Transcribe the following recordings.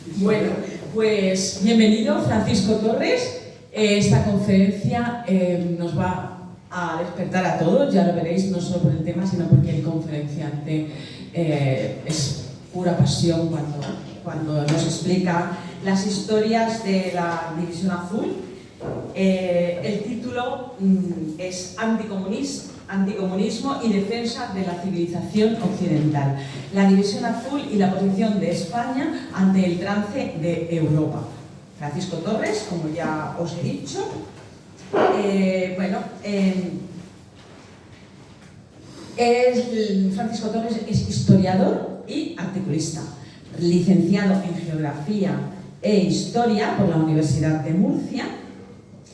Bueno, pues bienvenido Francisco Torres. Esta conferencia nos va a despertar a todos, ya lo veréis, no solo por el tema, sino porque el conferenciante es pura pasión cuando nos explica las historias de la División Azul. El título es Anticomunismo y defensa de la civilización occidental. La División Azul y la posición de España ante el trance de Europa. Francisco Torres, como ya os he dicho. Francisco Torres es historiador y articulista, licenciado en Geografía e Historia por la Universidad de Murcia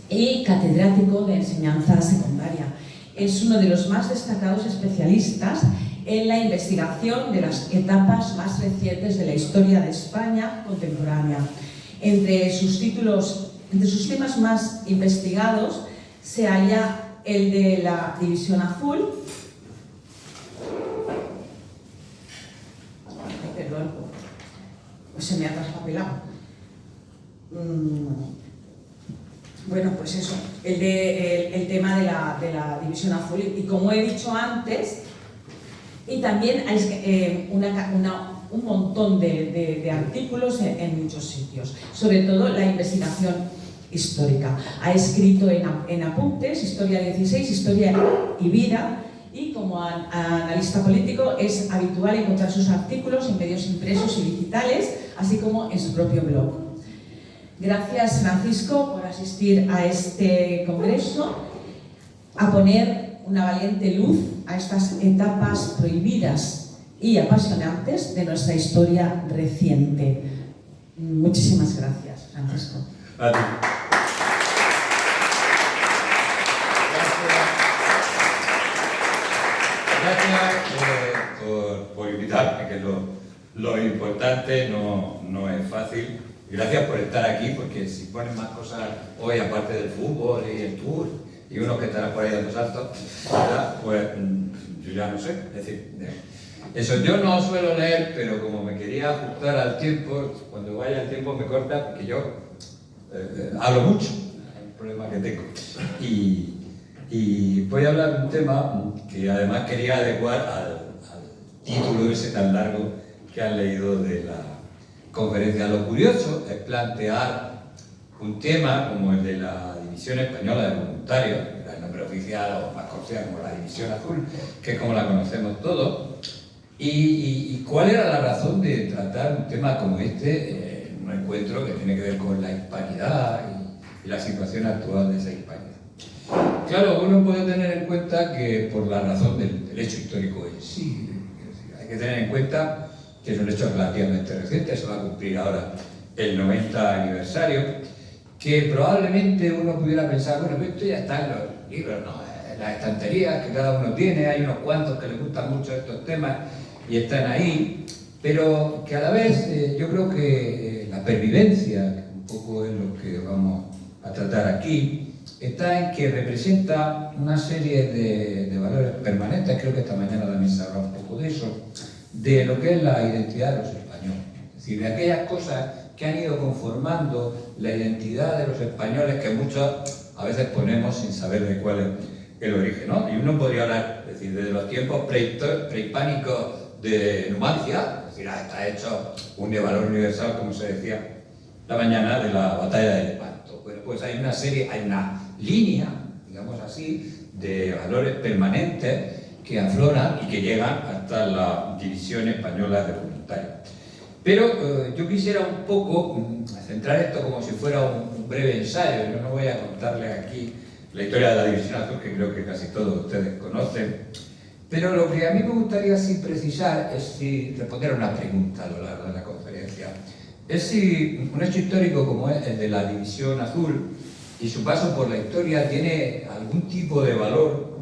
y catedrático de enseñanza secundaria. Es uno de los más destacados especialistas en la investigación de las etapas más recientes de la historia de España contemporánea. Entre sus temas más investigados se halla el de la División Azul, perdón, pues se me ha traspapelado. Bueno, pues eso, el tema de la División Azul, y como he dicho antes, y también hay un montón de artículos en muchos sitios, sobre todo la investigación histórica. Ha escrito en apuntes, Historia 16, Historia y Vida, y como analista político es habitual encontrar sus artículos en medios impresos y digitales, así como en su propio blog. Gracias, Francisco, por asistir a este congreso, a poner una valiente luz a estas etapas prohibidas y apasionantes de nuestra historia reciente. Muchísimas gracias, Francisco. A ti. Gracias por invitarme, que lo importante no es fácil. Gracias por estar aquí, porque si ponen más cosas hoy, aparte del fútbol y el tour, y unos que estarán por ahí dando saltos, ¿verdad? Pues yo ya no sé. Es decir, eso yo no suelo leer, pero como me quería ajustar al tiempo, cuando vaya el tiempo me corta, porque yo hablo mucho, es un problema que tengo. Y voy a hablar de un tema que además quería adecuar al título ese tan largo que han leído de la conferencia. Lo curioso es plantear un tema como el de la División Española de Voluntarios, el nombre oficial o más conocida como la División Azul, que es como la conocemos todos, y cuál era la razón de tratar un tema como este en un encuentro que tiene que ver con la hispanidad y la situación actual de esa hispanidad. Claro, uno puede tener en cuenta que por la razón del hecho histórico en sí, hay que tener en cuenta que es un hecho relativamente reciente, se va a cumplir ahora el 90 aniversario, que probablemente uno pudiera pensar, bueno, esto ya está en los libros, ¿no? En las estanterías que cada uno tiene, hay unos cuantos que les gustan mucho estos temas y están ahí, pero que a la vez yo creo que la pervivencia, que un poco es lo que vamos a tratar aquí, está en que representa una serie de valores permanentes. Creo que esta mañana también se habla un poco de eso, de lo que es la identidad de los españoles, es decir, de aquellas cosas que han ido conformando la identidad de los españoles que muchos a veces ponemos sin saber de cuál es el origen, ¿no? Y uno podría hablar, es decir, desde los tiempos prehispánicos de Numancia, es decir, hasta hecho un de valor universal, como se decía la mañana, de la batalla de Lepanto. Bueno, pues hay una línea, digamos así, de valores permanentes que afloran y que llegan hasta la División Española de Voluntarios. Pero yo quisiera un poco centrar esto como si fuera un breve ensayo. Yo no voy a contarles aquí la historia de la División Azul, que creo que casi todos ustedes conocen, pero lo que a mí me gustaría sí precisar es responder a una pregunta a lo largo de la conferencia. Es si un hecho histórico como es el de la División Azul y su paso por la historia tiene algún tipo de valor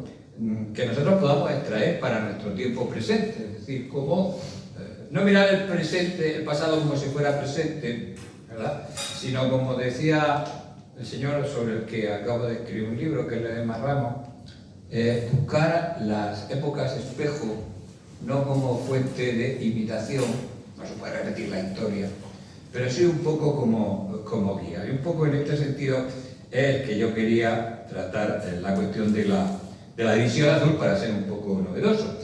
que nosotros podamos extraer para nuestro tiempo presente, es decir, cómo no mirar el presente, el pasado como si fuera presente, ¿verdad? Sino como decía el señor sobre el que acabo de escribir un libro, que es Ledesma Ramos, buscar las épocas espejo no como fuente de imitación, no se puede repetir la historia, pero sí un poco como guía. Y un poco en este sentido es el que yo quería tratar la cuestión de la división azul para ser un poco novedoso.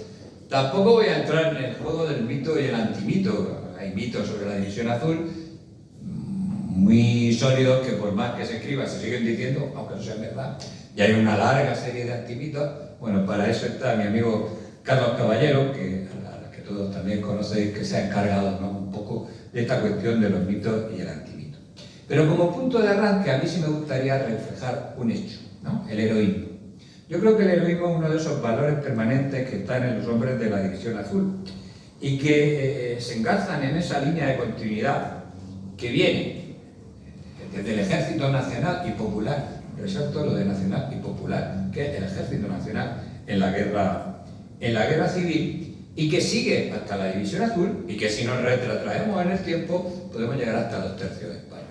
Tampoco voy a entrar en el juego del mito y el antimito. Hay mitos sobre la división azul muy sólidos que por más que se escriba se siguen diciendo, aunque no sea verdad. Y hay una larga serie de antimitos. Bueno, para eso está mi amigo Carlos Caballero, que todos también conocéis, que se ha encargado, ¿no?, un poco de esta cuestión de los mitos y el antimito. Pero como punto de arranque a mí sí me gustaría reflejar un hecho, ¿no?, el heroísmo. Yo creo que el heroísmo es uno de esos valores permanentes que están en los hombres de la división azul y que se engarzan en esa línea de continuidad que viene desde el Ejército Nacional y Popular, resalto lo de nacional y popular, que es el Ejército Nacional en la guerra civil, y que sigue hasta la división azul, y que si nos retrotraemos en el tiempo podemos llegar hasta los tercios de España.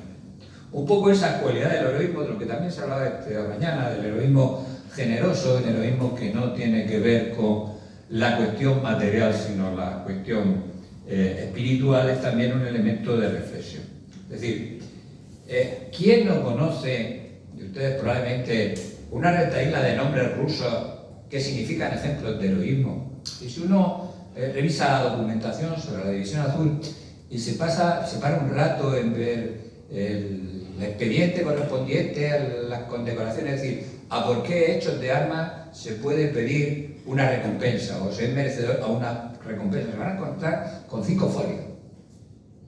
Un poco esa cualidad del heroísmo, de lo que también se hablaba esta mañana, del heroísmo generoso, el heroísmo que no tiene que ver con la cuestión material, sino la cuestión espiritual, es también un elemento de reflexión. Es decir, ¿quién no conoce, y ustedes probablemente, una retahíla de nombres rusos que significan ejemplos de heroísmo? Y si uno revisa la documentación sobre la división azul y se para un rato en ver el expediente correspondiente a las condecoraciones, es decir, a por qué hechos de armas se puede pedir una recompensa o se es merecedor a una recompensa, se van a encontrar con 5 folios.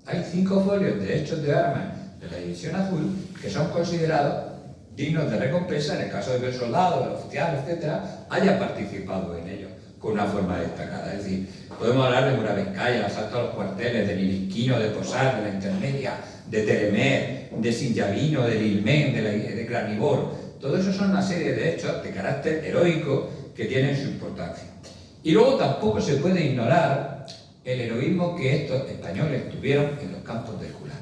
Hay 5 folios de hechos de armas de la división azul que son considerados dignos de recompensa en el caso de que el soldado, el oficial, etcétera, haya participado en ello con una forma destacada. Es decir, podemos hablar de Moravenskaya, el asalto a los cuarteles, de Milisquino, de Posar, de la Intermedia, de Teremer, de Sinjavino, de Lilmen, de Granibor. Todo eso son una serie de hechos de carácter heroico que tienen su importancia. Y luego tampoco se puede ignorar el heroísmo que estos españoles tuvieron en los campos del Gulag.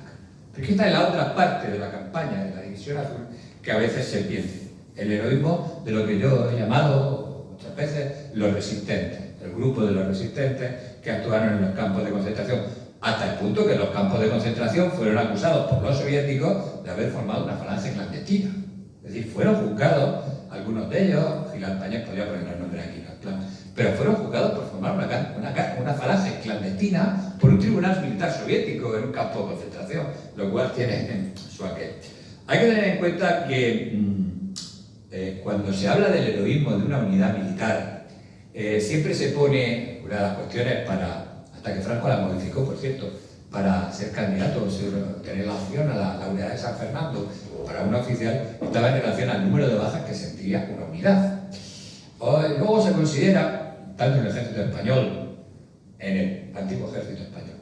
Porque esta es la otra parte de la campaña de la división azul que a veces se piensa. El heroísmo de lo que yo he llamado muchas veces los resistentes, el grupo de los resistentes que actuaron en los campos de concentración, hasta el punto que los campos de concentración fueron acusados por los soviéticos de haber formado una falange clandestina. Es decir, fueron juzgados, algunos de ellos, Gilad Pañés podría poner el nombre aquí, claro, pero fueron juzgados por formar una falange clandestina por un tribunal militar soviético en un campo de concentración, lo cual tiene su aquel. Hay que tener en cuenta que cuando se habla del heroísmo de una unidad militar, siempre se pone una de las cuestiones hasta que Franco la modificó, por cierto, para ser candidato o tener la opción a la unidad de San Fernando para un oficial, estaba en relación al número de bajas que sentiría una unidad. Luego se considera, tanto en el ejército español, en el antiguo ejército español,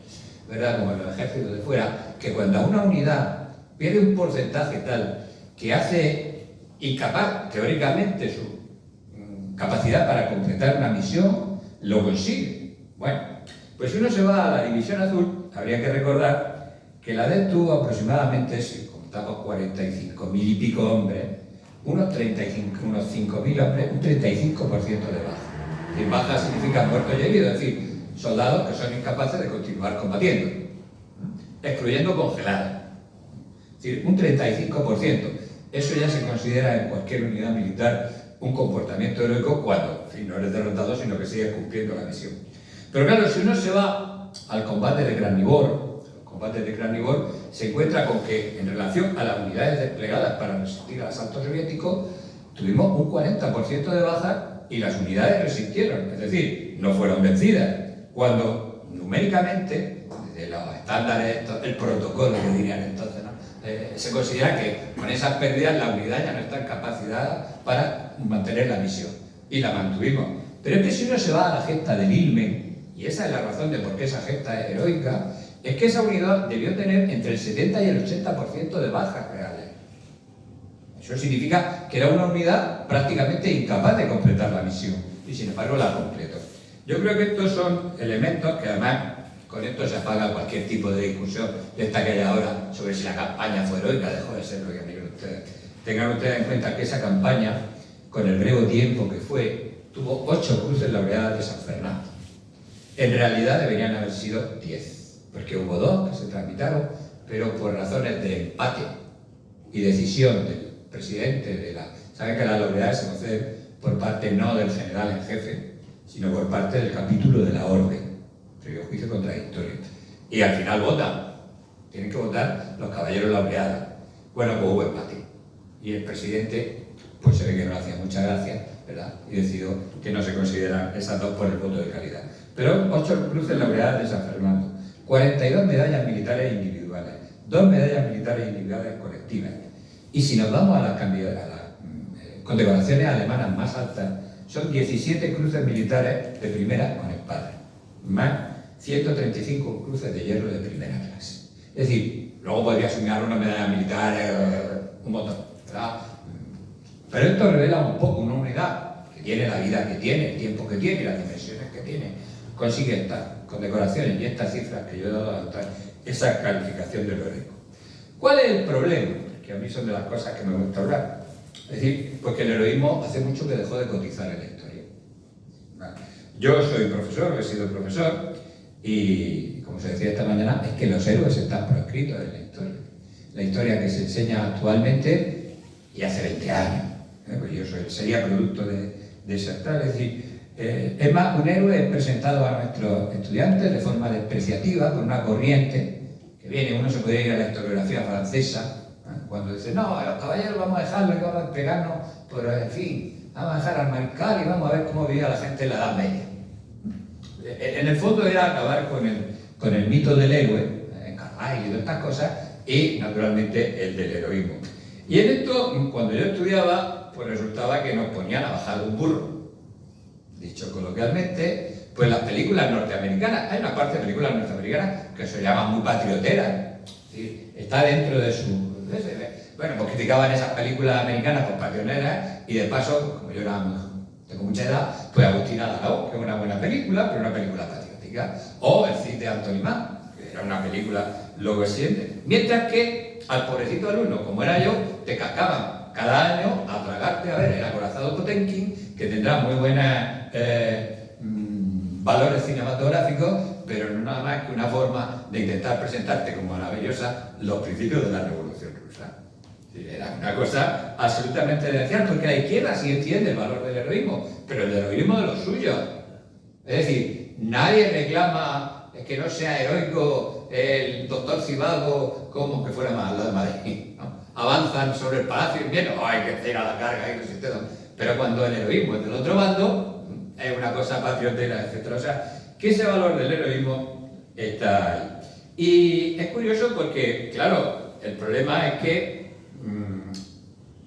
¿verdad?, como en los ejércitos de fuera, que cuando una unidad pierde un porcentaje tal que hace incapaz, teóricamente, su capacidad para completar una misión, lo consigue. Bueno, pues si uno se va a la división azul, habría que recordar que la DED tuvo aproximadamente, si contamos 45.000 y pico hombres, unos 5.000 hombres, un 35% de baja. Y baja significa muertos y heridos, es decir, soldados que son incapaces de continuar combatiendo, excluyendo congelados. Es decir, un 35%. Eso ya se considera en cualquier unidad militar un comportamiento heroico cuando, en fin, no eres derrotado, sino que sigues cumpliendo la misión. Pero claro, si uno se va al combate de Granibor, se encuentra con que en relación a las unidades desplegadas para resistir al asalto soviético, tuvimos un 40% de bajas y las unidades resistieron, es decir, no fueron vencidas. Cuando numéricamente, desde los estándares, el protocolo que dirían entonces, ¿no?, se considera que con esas pérdidas la unidad ya no está en capacidad para mantener la misión. Y la mantuvimos. Pero es que si uno se va a la gesta de Lilmen, y esa es la razón de por qué esa gesta es heroica, es que esa unidad debió tener entre el 70 y el 80% de bajas reales. Eso significa que era una unidad prácticamente incapaz de completar la misión, y sin embargo la completó. Yo creo que estos son elementos que además, con esto se apaga cualquier tipo de discusión de esta que hay ahora sobre si la campaña fue heroica, dejó de serlo, que miren ustedes. Tengan ustedes en cuenta que esa campaña, con el breve tiempo que fue, tuvo 8 cruces laureadas de San Fernando. En realidad deberían haber sido 10, porque hubo 2 que se tramitaron, pero por razones de empate y decisión del presidente de la... Saben que las laureadas se conceden por parte no del general en jefe, sino por parte del capítulo de la orden, previo juicio contradictorio. Y al final votan. Tienen que votar los caballeros laureados. Bueno, pues hubo empate. Y el presidente, pues se ve que no le hacía mucha gracia, ¿verdad? Y decidió que no se consideran esas dos por el voto de calidad. Pero 8 cruces laureadas de San Fernando, 42 medallas militares individuales, 2 medallas militares individuales colectivas. Y si nos vamos a las condecoraciones alemanas más altas, son 17 cruces militares de primera con espada, más 135 cruces de hierro de primera clase. Es decir, luego podría sumar una medalla militar, un montón, ¿verdad? Pero esto revela un poco una unidad que tiene la vida que tiene, el tiempo que tiene y las dimensiones que tiene. Consigue estas condecoraciones y estas cifras que yo he dado a notar, esa calificación del heroico. ¿Cuál es el problema? Que a mí son de las cosas que me gusta hablar. Es decir, porque el heroísmo hace mucho que dejó de cotizar en la historia. Yo soy profesor, he sido profesor, y como se decía esta mañana, es que los héroes están proscritos en la historia. La historia que se enseña actualmente y hace 20 años. Pues yo sería producto de esa tal. Es decir, es más, un héroe es presentado a nuestros estudiantes de forma despreciativa, con una corriente que viene. Uno se puede ir a la historiografía francesa, cuando dice, no, a los caballeros vamos a dejarlo y vamos a pegarnos, pero en fin, vamos a dejar al mariscal y vamos a ver cómo vivía la gente en la Edad Media. En el fondo era acabar con el mito del héroe, Carlyle y todas estas cosas, y naturalmente el del heroísmo. Y en esto, cuando yo estudiaba, pues resultaba que nos ponían a bajar de un burro. Dicho coloquialmente, pues las películas norteamericanas, hay una parte de películas norteamericanas que se llaman muy patrioteras, ¿sí? Está dentro de su... Bueno, pues criticaban esas películas americanas por patrioteras y de paso, como yo tengo mucha edad, pues Agustina Daró, que es una buena película, pero una película patriótica. O El Cid de Anthony Mann, que era una película luego siguiente. Mientras que al pobrecito alumno, como era yo, te cascaban cada año a tragarte, a ver, el acorazado Potemkin, que tendrá muy buenos valores cinematográficos, pero no nada más que una forma de intentar presentarte como maravillosa los principios de la Revolución Rusa. Era una cosa absolutamente demencial, porque la izquierda sí entiende el valor del heroísmo, pero el heroísmo de los suyos. Es decir, nadie reclama que no sea heroico el doctor Cibago como que fuera más de Madrid, ¿no? Avanzan sobre el palacio y bien, hay que hacer a la carga, pero cuando el heroísmo es del otro bando, es una cosa patriotera, etc. O sea, que ese valor del heroísmo está ahí. Y es curioso porque, claro, el problema es que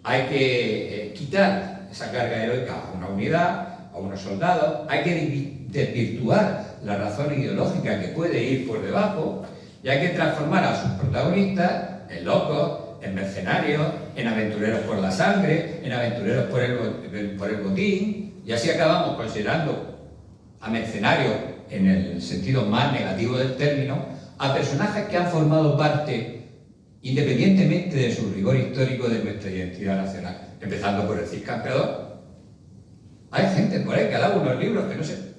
hay que quitar esa carga heroica a una unidad, a unos soldados, hay que desvirtuar la razón ideológica que puede ir por debajo y hay que transformar a sus protagonistas en locos, en mercenarios, en aventureros por la sangre, en aventureros por el botín, y así acabamos considerando a mercenarios, en el sentido más negativo del término, a personajes que han formado parte, independientemente de su rigor histórico, de nuestra identidad nacional, empezando por el Cid Campeador. Hay gente por ahí que alaba unos libros que no sé,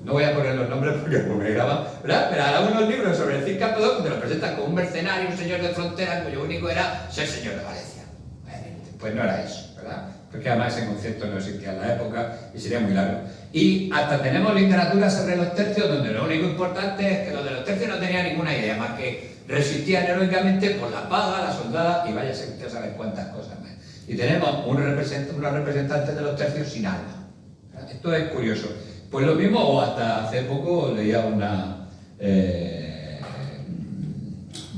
no voy a poner los nombres porque me graban, ¿verdad? Pero alaba unos libros sobre el Cid Campeador donde lo presentan como un mercenario, un señor de frontera cuyo único era ser señor de Valencia. Pues no era eso, ¿verdad? Porque además ese concepto no existía en la época y sería muy largo. Y hasta tenemos literatura sobre los tercios donde lo único importante es que los de los tercios no tenían ninguna idea más que resistían heroicamente por la paga, la soldada y váyase usted a saber cuántas cosas más. Y tenemos unos representantes de los tercios sin alma. Esto es curioso. Pues lo mismo, o hasta hace poco leía una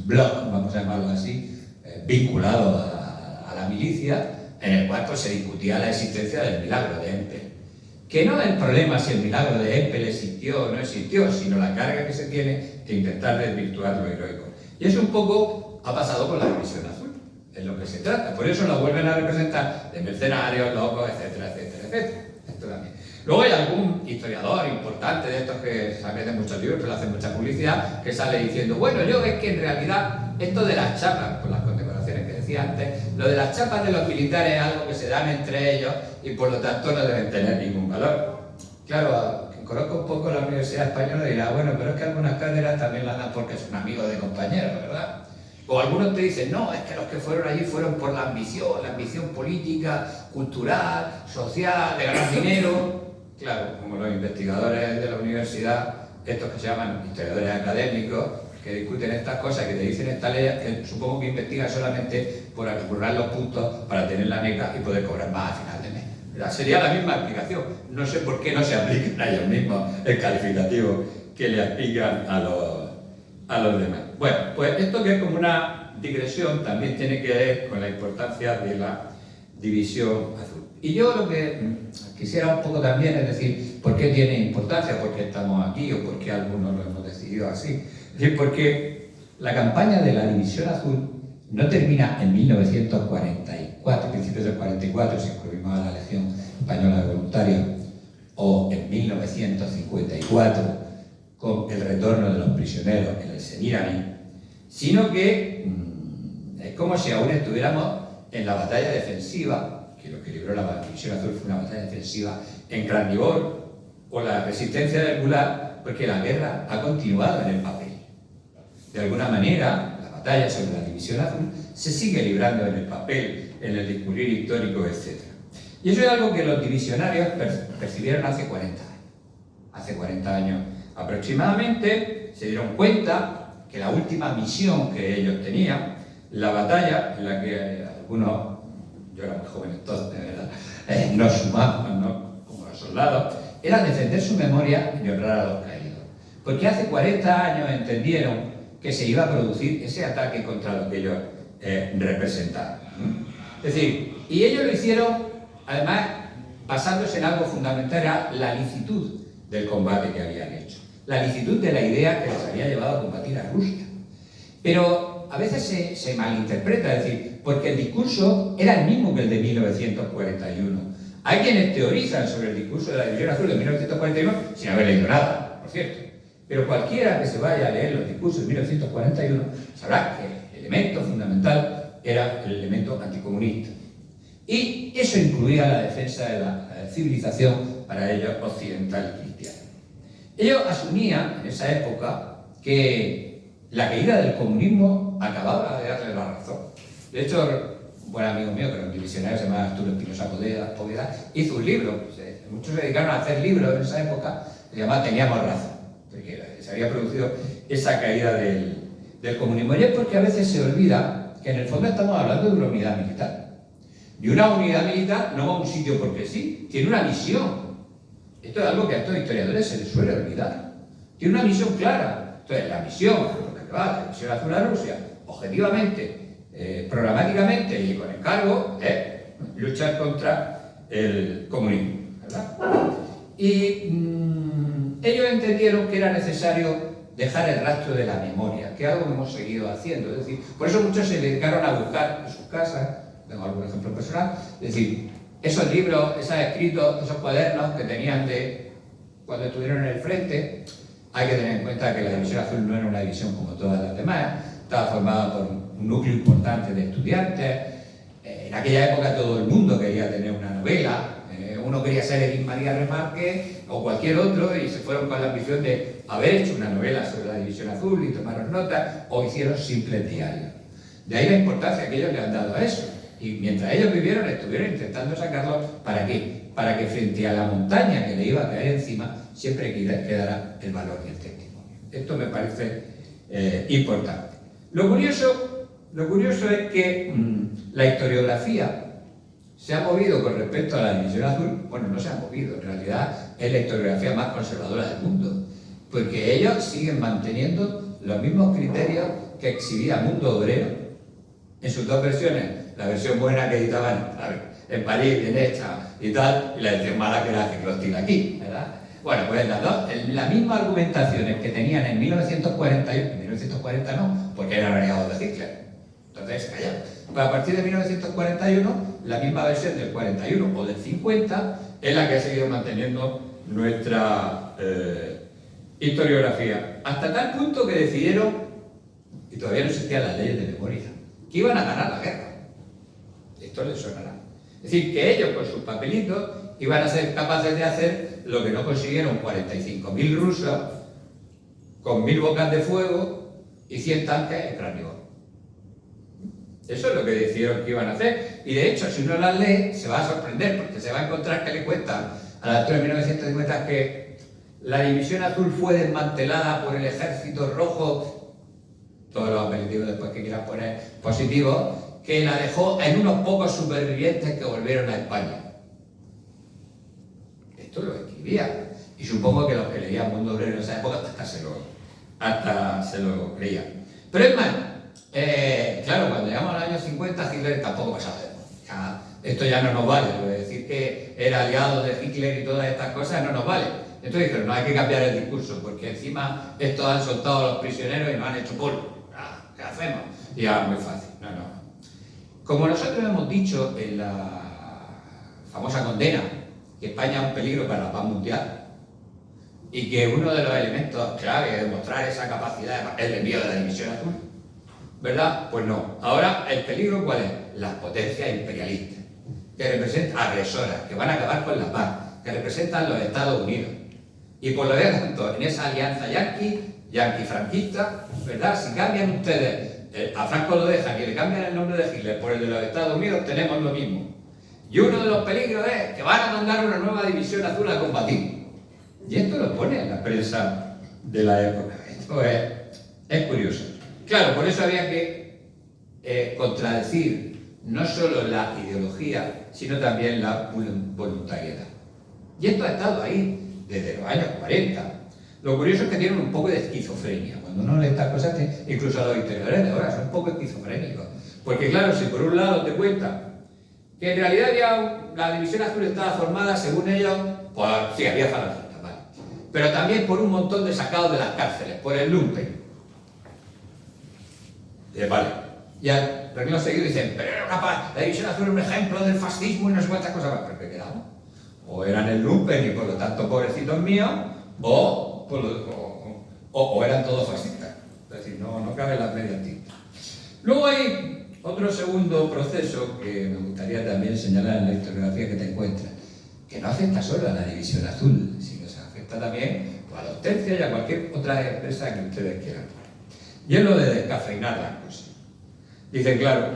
blog, vamos a llamarlo así, vinculado a la milicia, en el cual pues, se discutía la existencia del milagro de Empel. Que no es el problema si el milagro de Empel existió o no existió, sino la carga que se tiene de intentar desvirtuar lo heroico. Y eso un poco ha pasado con la División Azul, es lo que se trata. Por eso lo vuelven a representar de mercenarios, locos, etcétera, etcétera, etcétera. Esto también. Luego hay algún historiador importante de estos que sale de muchos libros, pero hace mucha publicidad, que sale diciendo, bueno, yo es que en realidad esto de las chapas, por las condecoraciones que decía antes, lo de las chapas de los militares es algo que se dan entre ellos y por lo tanto no deben tener ningún valor. Claro, quien conozco un poco la Universidad Española dirá, bueno, pero es que algunas cátedras también las dan porque son amigos de compañeros, ¿verdad? O algunos te dicen, no, es que los que fueron allí fueron por la ambición política, cultural, social, de ganar dinero. Claro, como los investigadores de la universidad, estos que se llaman historiadores académicos, que discuten estas cosas, que te dicen estas leyes, que supongo que investigan solamente por asegurar los puntos para tener la beca y poder cobrar más al final de mes. ¿Verdad? Sería la misma explicación. No sé por qué no se aplican a ellos mismos el calificativo que le aplican a los demás. Bueno, pues esto que es como una digresión también tiene que ver con la importancia de la división azul. Y yo lo que quisiera un poco también es decir, ¿por qué tiene importancia? ¿Por qué estamos aquí? ¿O por qué algunos lo hemos decidido así? Es decir, porque la campaña de la división azul no termina en 1944, principios del 44, si incluimos a la Legión Española de Voluntarios, o en 1954, con el retorno de los prisioneros en el Semiramis, sino que es como si aún estuviéramos en la batalla defensiva, que lo que libró la división azul fue una batalla defensiva en Krasnivor, o la resistencia del Gulag, porque la guerra ha continuado en el papel. De alguna manera, la batalla sobre la división azul se sigue librando en el papel, en el discurrir histórico, etc. Y eso es algo que los divisionarios percibieron hace 40 años. Hace 40 años aproximadamente se dieron cuenta que la última misión que ellos tenían, la batalla en la que algunos, yo era muy joven entonces, de verdad, nos sumaban, ¿no?, como los soldados, era defender su memoria y honrar a los caídos. Porque hace 40 años entendieron que se iba a producir ese ataque contra lo que ellos representaban. Es decir, y ellos lo hicieron, además, basándose en algo fundamental, era la licitud del combate que habían hecho. La licitud de la idea que les había llevado a combatir a Rusia. Pero a veces se malinterpreta, es decir, porque el discurso era el mismo que el de 1941. Hay quienes teorizan sobre el discurso de la división azul de 1941 sin haber leído nada, por cierto. Pero cualquiera que se vaya a leer los discursos de 1941 sabrá que el elemento fundamental era el elemento anticomunista. Y eso incluía la defensa de la civilización para ellos occidental y cristiana. Ellos asumían en esa época que la caída del comunismo acababa de darle la razón. De hecho, un buen amigo mío, que era un divisionario, se llama Arturo Espinosa Poveda, hizo un libro. Muchos se dedicaron a hacer libros en esa época, se llamaba Teníamos razón, porque se había producido esa caída del comunismo. Y es porque a veces se olvida que en el fondo estamos hablando de una unidad militar. Y una unidad militar no va a un sitio porque sí, tiene una misión. Esto es algo que a estos historiadores se les suele olvidar. Tiene una misión clara. Entonces, la misión, lo que va, la misión azul a Rusia, objetivamente, programáticamente y con encargo, es luchar contra el comunismo, ¿verdad? Y ellos entendieron que era necesario dejar el rastro de la memoria, que es algo que hemos seguido haciendo. Es decir, por eso muchos se dedicaron a buscar en sus casas, tengo algún ejemplo personal, es decir, esos libros, esos escritos, esos cuadernos que tenían de cuando estuvieron en el frente. Hay que tener en cuenta que la división azul no era una división como todas las demás, estaba formada por un núcleo importante de estudiantes. En aquella época todo el mundo quería tener una novela, uno quería ser Edith María Remarque o cualquier otro y se fueron con la ambición de haber hecho una novela sobre la división azul y tomaron notas, o hicieron simples diarios. De ahí la importancia que ellos le han dado a eso. Y mientras ellos vivieron, estuvieron intentando sacarlo. ¿Para qué? Para que frente a la montaña que le iba a caer encima, siempre quedara el valor y el testimonio. Esto me parece importante. Lo curioso es que la historiografía se ha movido con respecto a la división azul. Bueno, no se ha movido, en realidad es la historiografía más conservadora del mundo, porque ellos siguen manteniendo los mismos criterios que exhibía Mundo Obrero en sus dos versiones. La versión buena que editaban en París, en esta y tal, y la versión mala que era Ciclostil aquí, ¿verdad? Bueno, pues las mismas argumentaciones que tenían en 1941, en 1940 no, porque eran aliados de Hitler. Entonces, callaron. Pues a partir de 1941, la misma versión del 41 o del 50 es la que ha seguido manteniendo nuestra historiografía. Hasta tal punto que decidieron, y todavía no existían las leyes de memoria, que iban a ganar la guerra. Esto les sonará. Es decir, que ellos con sus papelitos iban a ser capaces de hacer lo que no consiguieron 45.000 rusos con 1.000 bocas de fuego y 100 tanques en Krasnivor. Eso es lo que decidieron que iban a hacer. Y de hecho, si uno las lee, se va a sorprender, porque se va a encontrar que le cuentan a la altura de 1950 que la División Azul fue desmantelada por el Ejército Rojo, todos los apelativos después que quieras poner positivos, que la dejó en unos pocos supervivientes que volvieron a España. Esto lo escribía. Y supongo que los que leían Mundo Obrero en esa época hasta se lo creían. Pero es más, claro, cuando llegamos al año 50, Hitler tampoco pasaba de moda. Esto ya no nos vale. Decir que era aliado de Hitler y todas estas cosas no nos vale. Entonces dijeron, no hay que cambiar el discurso, porque encima estos han soltado a los prisioneros y nos han hecho polvo. ¿Qué hacemos? Y ya, muy fácil. No. Como nosotros hemos dicho en la famosa condena, que España es un peligro para la paz mundial, y que uno de los elementos clave de demostrar esa capacidad es el envío de la División Azul, ¿verdad? Pues no. Ahora, ¿el peligro cuál es? Las potencias imperialistas, que representan agresoras, que van a acabar con la paz, que representan los Estados Unidos. Y por lo tanto, en esa alianza yanqui-franquista, ¿verdad? Si cambian ustedes, a Franco lo dejan y le cambian el nombre de Hitler por el de los Estados Unidos, tenemos lo mismo. Y uno de los peligros es que van a mandar una nueva División Azul a combatir. Y esto lo pone en la prensa de la época. Esto es curioso. Claro, por eso había que contradecir no solo la ideología, sino también la voluntariedad. Y esto ha estado ahí desde los años 40. Lo curioso es que tienen un poco de esquizofrenia. Cuando uno lee estas cosas, incluso los historiadores de ahora son un poco esquizofrénicos. Porque claro, si por un lado te cuentan que en realidad ya la División Azul estaba formada, según ellos, pues sí, había falangistas, ¿vale? Pero también por un montón de sacados de las cárceles, por el lumpen. Vale. Y al renglón seguido dicen, pero era capaz, la División Azul era un ejemplo del fascismo y no sé cuántas cosas más. ¿Pero qué quedamos? O eran el lumpen y por lo tanto pobrecitos míos, o eran todos fascistas. Es decir, no cabe las medias tintas. Luego hay otro segundo proceso que me gustaría también señalar en la historiografía que te encuentras, que no afecta solo a la División Azul, sino que se afecta también a los tercios y a cualquier otra empresa que ustedes quieran. Y es lo de descafeinar las cosas. Dicen, claro,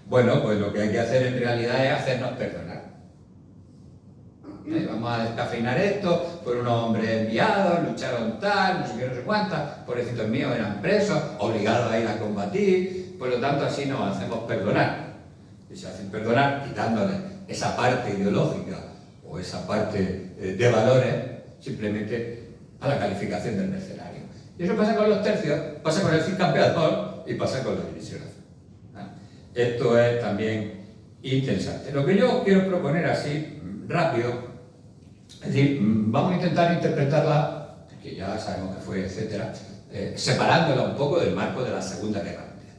bueno, pues lo que hay que hacer en realidad es hacernos perdonar. Vamos a descafeinar esto, fueron unos hombres enviados, lucharon tal, no sé qué, no sé cuántas, pobrecitos míos eran presos, obligados a ir a combatir, por lo tanto así nos hacemos perdonar. Y se hacen perdonar quitándole esa parte ideológica o esa parte de valores simplemente a la calificación del mercenario. Y eso pasa con los tercios, pasa con el campeador y pasa con la División Azul. Esto es también interesante. Lo que yo quiero proponer así, rápido, es decir, vamos a intentar interpretarla, que ya sabemos que fue, etcétera, separándola un poco del marco de la Segunda Guerra Mundial.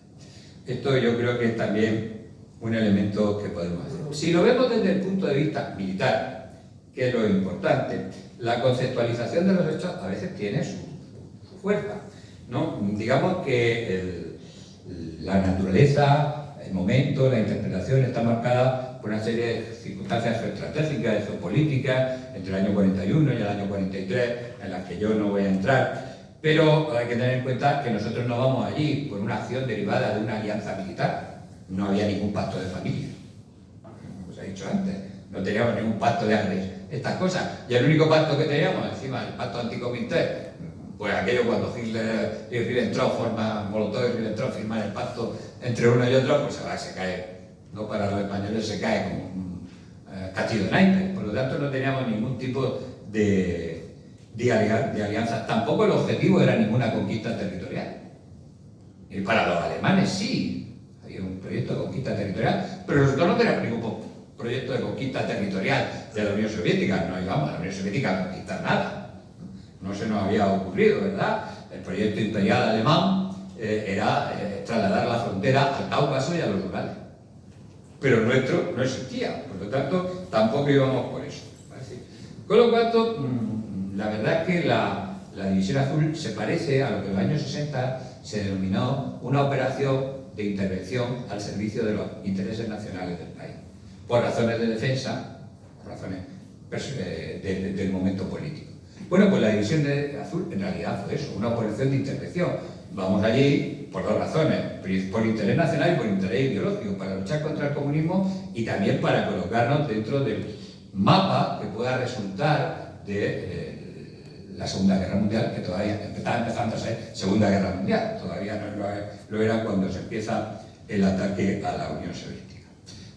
Esto yo creo que es también un elemento que podemos hacer. Si lo vemos desde el punto de vista militar, que es lo importante, la conceptualización de los hechos a veces tiene su fuerza, ¿no? Digamos que la naturaleza, el momento, la interpretación está marcada por una serie de circunstancias geoestratégicas, geopolíticas, entre el año 41 y el año 43, en las que yo no voy a entrar, pero hay que tener en cuenta que nosotros no vamos allí por una acción derivada de una alianza militar. No había ningún pacto de familia, como os he dicho antes, no teníamos ningún pacto de agresión, estas cosas. Y el único pacto que teníamos, encima, el pacto anticomité, pues aquello cuando Hitler y Ribbentrop Molotov y Ribbentrop firman el pacto entre uno y otro, pues se cae, no para los españoles, se cae como un castillo de naipes. Por lo tanto, no teníamos ningún tipo de alianza. Tampoco el objetivo era ninguna conquista territorial. Y para los alemanes sí, había un proyecto de conquista territorial, pero nosotros no teníamos ningún proyecto de conquista territorial de la Unión Soviética. No íbamos a la Unión Soviética a conquistar nada. No se nos había ocurrido, ¿verdad? El proyecto imperial alemán era trasladar la frontera al Cáucaso y a los Urales. Pero el nuestro no existía, por lo tanto, tampoco íbamos por eso. ¿Vale? Con lo cual, la verdad es que la División Azul se parece a lo que en los años 60 se denominó una operación de intervención al servicio de los intereses nacionales del país, por razones de defensa, por razones del momento político. Bueno, pues la División Azul en realidad fue eso, una operación de intervención. Vamos allí por dos razones, por interés nacional y por interés ideológico, para luchar contra el comunismo y también para colocarnos dentro del mapa que pueda resultar de la Segunda Guerra Mundial, que todavía estaba empezando a ser Segunda Guerra Mundial, todavía no lo era cuando se empieza el ataque a la Unión Soviética.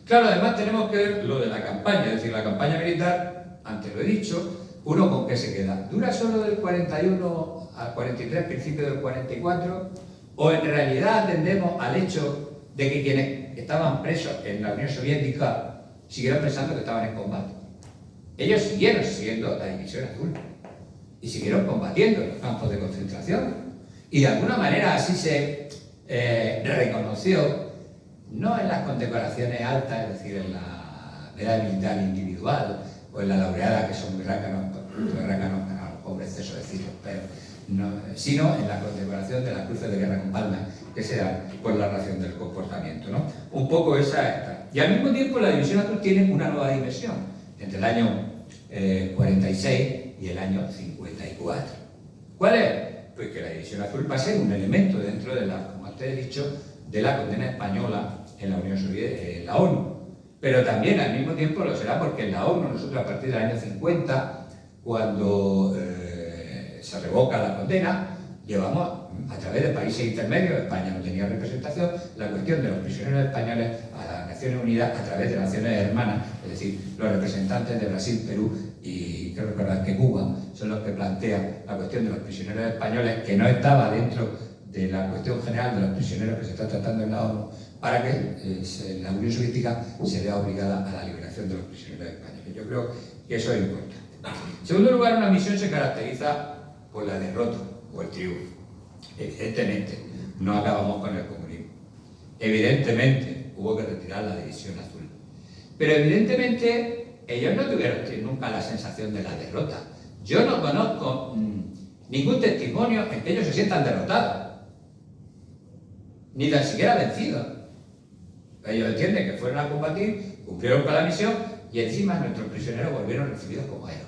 Claro, además tenemos que ver lo de la campaña, es decir, la campaña militar, antes lo he dicho, uno con qué se queda. ¿Dura solo del 41 al 43, principio del 44? ¿O en realidad atendemos al hecho de que quienes estaban presos en la Unión Soviética siguieron pensando que estaban en combate? Ellos siguieron siendo la División Azul y siguieron combatiendo en los campos de concentración. Y de alguna manera así se reconoció, no en las condecoraciones altas, es decir, en la medalla militar individual o en la laureada, que son muy rácanos para los pobres exceso de decirlo, pero no, sino en la condecoración de las cruces de guerra con palmas que se dan por la ración del comportamiento, ¿no? Un poco esa está. Y al mismo tiempo la División Azul tiene una nueva dimensión entre el año 46 y el año 54. ¿Cuál es? Pues que la División Azul va a ser un elemento dentro de la, como antes he dicho, de la condena española en la Unión Soviética, en la ONU. Pero también al mismo tiempo lo será porque en la ONU, nosotros a partir del año 50, cuando se revoca la condena, llevamos a través de países intermedios, España no tenía representación, la cuestión de los prisioneros españoles a las Naciones Unidas a través de las Naciones Hermanas, es decir, los representantes de Brasil, Perú y creo recordar que Cuba son los que plantean la cuestión de los prisioneros españoles, que no estaba dentro de la cuestión general de los prisioneros que se está tratando en la ONU, para que la Unión Soviética se vea obligada a la liberación de los prisioneros españoles. Yo creo que eso es importante. En segundo lugar, una misión se caracteriza por la derrota o el triunfo. Evidentemente, no acabamos con el comunismo. Evidentemente, hubo que retirar la División Azul. Pero evidentemente, ellos no tuvieron nunca la sensación de la derrota. Yo no conozco ningún testimonio en que ellos se sientan derrotados, ni tan siquiera vencidos. Ellos entienden que fueron a combatir, cumplieron con la misión y encima nuestros prisioneros volvieron recibidos como héroes,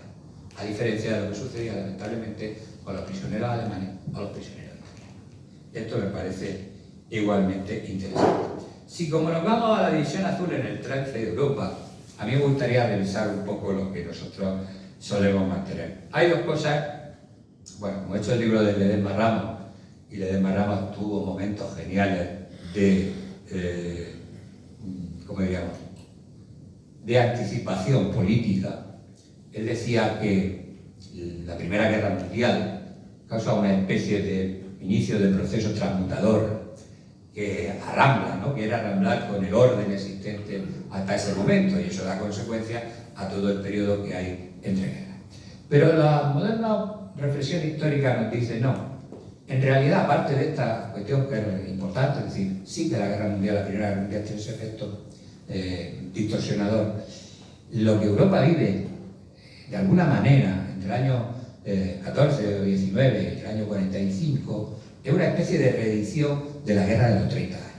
a diferencia de lo que sucedía lamentablemente con los prisioneros alemanes o los prisioneros italianos. Esto me parece igualmente interesante. Si como nos vamos a la División Azul en el trance de Europa, a mí me gustaría revisar un poco lo que nosotros solemos mantener. Hay dos cosas, bueno, como he hecho el libro de Ledesma Ramos, y Ledesma Ramos tuvo momentos geniales de, ¿cómo diríamos?, de anticipación política. Él decía que la Primera Guerra Mundial causa una especie de inicio de proceso transmutador que arrambla, ¿no?, quiere arramblar con el orden existente hasta ese momento, y eso da consecuencia a todo el periodo que hay entre guerras. Pero la moderna reflexión histórica nos dice no. En realidad, aparte de esta cuestión que es importante, es decir, sí que la Guerra Mundial, la Primera Guerra Mundial tiene ese efecto distorsionador, lo que Europa vive de alguna manera entre el año 14 o 19 y el año 45 es una especie de reedición de la Guerra de los 30 años.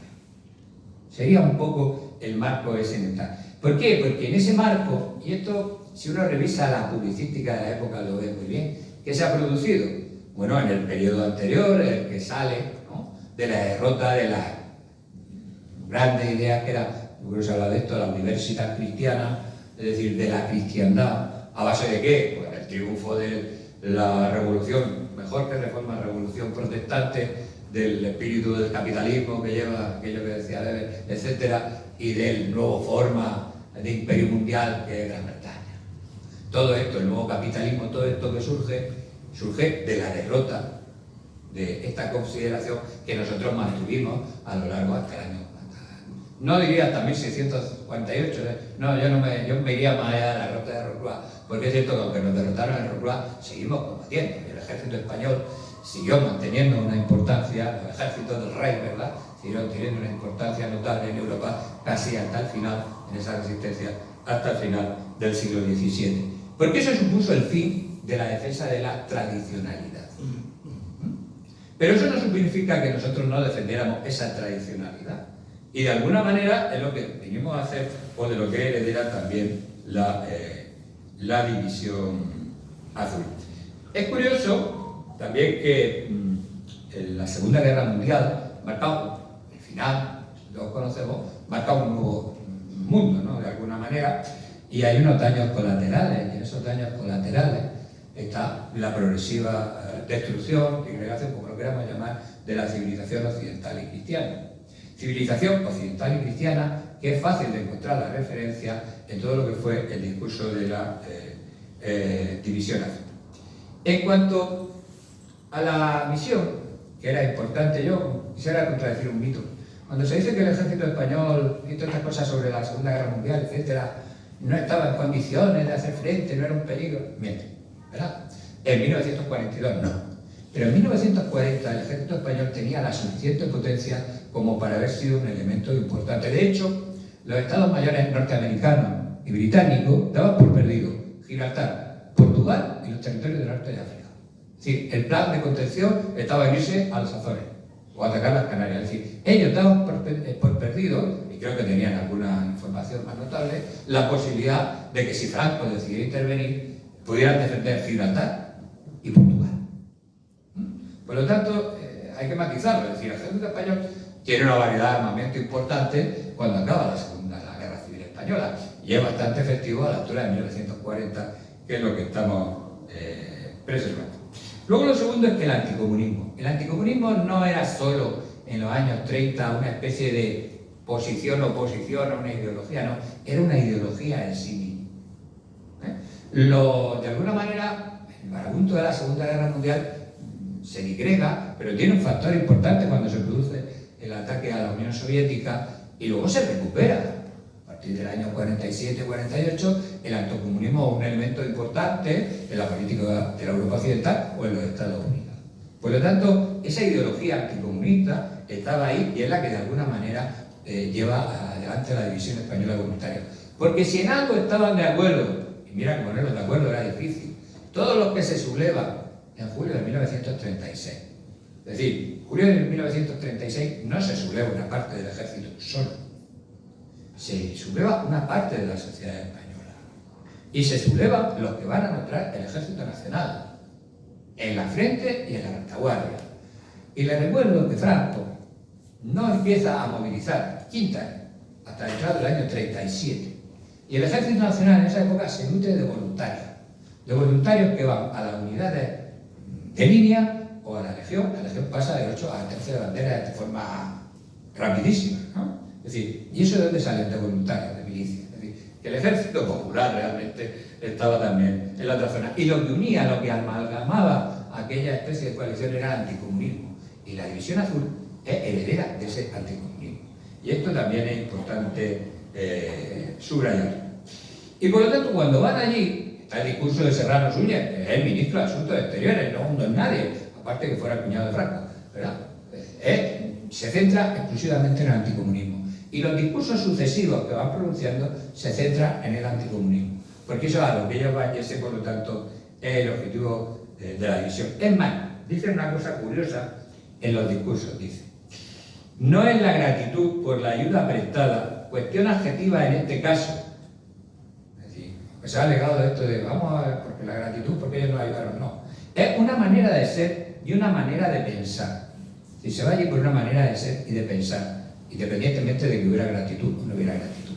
Sería un poco el marco ese mental. ¿Por qué? Porque en ese marco, y esto si uno revisa la publicística de la época lo ve muy bien, ¿qué se ha producido? Bueno, en el periodo anterior, el que sale, ¿no?, de la derrota de las grandes ideas que era, yo creo que se habla de esto, la universidad cristiana, es decir, de la cristiandad, ¿a base de qué? Pues el triunfo de la revolución, mejor que reforma, revolución protestante, del espíritu del capitalismo que lleva aquello que decía Weber, etcétera, y del nuevo forma de imperio mundial que es Gran Bretaña. Todo esto, el nuevo capitalismo, todo esto que surge de la derrota de esta consideración que nosotros mantuvimos a lo largo hasta el año, no diría hasta 1648, no, yo me iría más allá de la derrota de Rocroi, porque es cierto que aunque nos derrotaron en Rocroi, seguimos combatiendo, y el ejército español siguió manteniendo una importancia, los ejércitos del rey, ¿verdad?, siguieron teniendo una importancia notable en Europa casi hasta el final, en esa resistencia, hasta el final del siglo XVII. Porque eso supuso el fin de la defensa de la tradicionalidad. Pero eso no significa que nosotros no defendiéramos esa tradicionalidad. Y de alguna manera es lo que venimos a hacer, o de lo que heredera también la División Azul. Es curioso también que en la Segunda Guerra Mundial marcado, el final, todos conocemos, marca un nuevo mundo, ¿no? De alguna manera, y hay unos daños colaterales, y en esos daños colaterales está la progresiva destrucción, disgregación, como lo queramos llamar, de la civilización occidental y cristiana. Civilización occidental y cristiana que es fácil de encontrar la referencia en todo lo que fue el discurso de la división azul. En cuanto a la misión, que era importante, yo quisiera contradecir un mito. Cuando se dice que el ejército español y todas estas cosas sobre la Segunda Guerra Mundial, etcétera, no estaba en condiciones de hacer frente, no era un peligro, miente, ¿verdad? En 1942 no. Pero en 1940 el ejército español tenía la suficiente potencia como para haber sido un elemento importante. De hecho, los estados mayores norteamericanos y británicos daban por perdido Gibraltar, Portugal y los territorios del norte de África. Es decir, el plan de contención estaba en irse a los Azores o atacar las Canarias. Es decir, ellos daban por perdido, y creo que tenían alguna información más notable, la posibilidad de que si Franco decidiera intervenir, pudieran defender Gibraltar y Portugal. Por lo tanto, hay que matizarlo. Es decir, el ejército español tiene una variedad de armamento importante cuando acaba la Guerra Civil Española y es bastante efectivo a la altura de 1940, que es lo que estamos preservando. Luego lo segundo es que el anticomunismo. El anticomunismo no era solo en los años 30 una especie de posición-oposición a una ideología, no, era una ideología en sí misma. De alguna manera, el marabunto de la Segunda Guerra Mundial se disgrega, pero tiene un factor importante cuando se produce el ataque a la Unión Soviética y luego se recupera. A partir del año 47-48, el anticomunismo es un elemento importante en la política de la Europa Occidental o en los Estados Unidos. Por lo tanto, esa ideología anticomunista estaba ahí y es la que de alguna manera lleva adelante la división española voluntaria. Porque si en algo estaban de acuerdo, y mira que ponerlos de acuerdo era difícil, todos los que se sublevan en julio de 1936. Es decir, julio de 1936 no se subleva una parte del ejército solo, se subleva una parte de la sociedad española y se sublevan los que van a nombrar el ejército nacional en la frente y en la retaguardia. Y les recuerdo que Franco no empieza a movilizar Quinta hasta el entrado del año 37 y el ejército nacional en esa época se nutre de voluntarios que van a las unidades de línea o a la legión pasa del 8 al 13 de bandera de forma rapidísima, ¿no? Es decir, ¿y eso de dónde salen? De voluntarios, de milicias. Es decir, que el ejército popular realmente estaba también en la otra zona. Y lo que unía, lo que amalgamaba aquella especie de coalición era el anticomunismo. Y la división azul es heredera de ese anticomunismo. Y esto también es importante subrayar. Y por lo tanto, cuando van allí, está el discurso de Serrano Suñer, que es el ministro de Asuntos Exteriores, no hundo en nadie, aparte que fuera el cuñado de Franco, ¿verdad? Se centra exclusivamente en el anticomunismo. Y los discursos sucesivos que van pronunciando se centran en el anticomunismo. Porque eso a lo que ellos van y ese, por lo tanto, es el objetivo de la división. Es más, dicen una cosa curiosa en los discursos, dice: no es la gratitud por la ayuda prestada, cuestión adjetiva en este caso. Pues se ha alegado de esto de vamos a ver, porque la gratitud, porque ellos nos ayudaron. No. Es una manera de ser y una manera de pensar. Si se va allí por una manera de ser y de pensar, independientemente de que hubiera gratitud o no hubiera gratitud.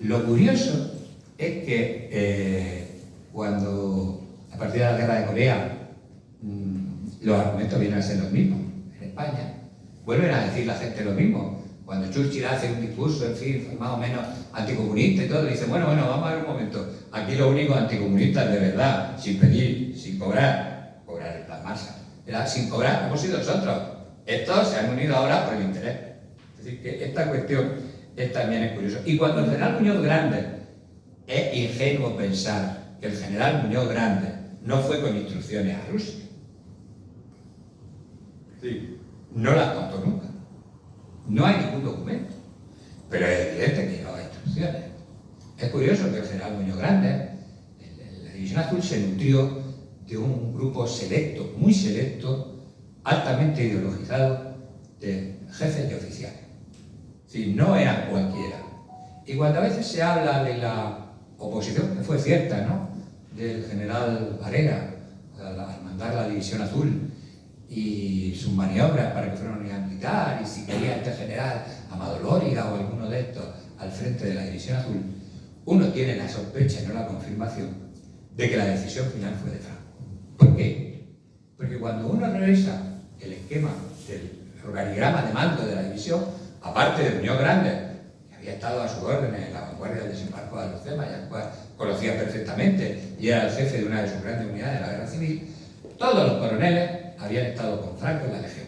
Lo curioso es que cuando, a partir de la guerra de Corea, los argumentos vienen a ser los mismos en España, vuelven a decir la gente lo mismo. Cuando Churchill hace un discurso, en fin, más o menos anticomunista y todo, dice, bueno, vamos a ver un momento. Aquí los únicos anticomunistas de verdad, sin pedir, sin cobrar el plan Marshall, sin cobrar, hemos sido nosotros. Estos se han unido ahora por el interés. Es decir, que esta cuestión también es curiosa. Y cuando el general Muñoz Grande, es ingenuo pensar que el general Muñoz Grande no fue con instrucciones a Rusia. Sí, no las contó nunca. No hay ningún documento, pero es evidente que llevaba instrucciones. Es curioso que el general Muñoz Grande, la División Azul, se nutrió de un grupo selecto, muy selecto, altamente ideologizado, de jefes y oficiales. Es decir, no eran cualquiera. Y cuando a veces se habla de la oposición, que fue cierta, ¿no?, del general Varela al mandar la División Azul, y sus maniobras para que fuera una unidad militar, y si quería este general Amado Lóriga o alguno de estos al frente de la División Azul, uno tiene la sospecha y no la confirmación de que la decisión final fue de Franco. ¿Por qué? Porque cuando uno revisa el esquema del organigrama de mando de la división, aparte de Muñoz Grande, que había estado a sus órdenes en la vanguardia del desembarco de Alucema, y al cual conocía perfectamente, y era el jefe de una de sus grandes unidades de la guerra civil, todos los coroneles habían estado con Franco en la Legión.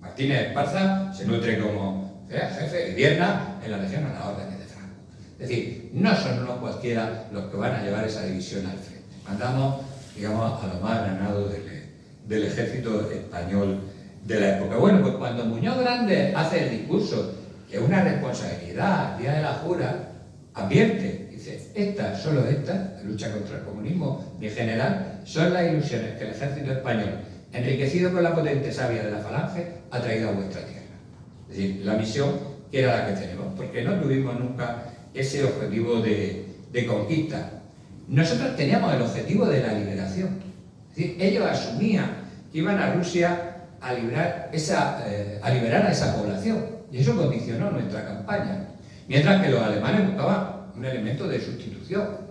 Martínez Esparza se nutre como jefe de Vierna en la Legión a las órdenes de Franco. Es decir, no son unos cualquiera los que van a llevar esa división al frente. Mandamos, digamos, a lo más granado del ejército español de la época. Bueno, pues cuando Muñoz Grande hace el discurso, que es una responsabilidad, el día de la jura, advierte, dice, solo esta, la lucha contra el comunismo, mi general, son las ilusiones que el ejército español, enriquecido con la potente savia de la falange, ha traído a vuestra tierra. Es decir, la misión que era la que tenemos, porque no tuvimos nunca ese objetivo de conquista. Nosotros teníamos el objetivo de la liberación. Es decir, ellos asumían que iban a Rusia a liberar a esa población, y eso condicionó nuestra campaña. Mientras que los alemanes buscaban un elemento de sustitución,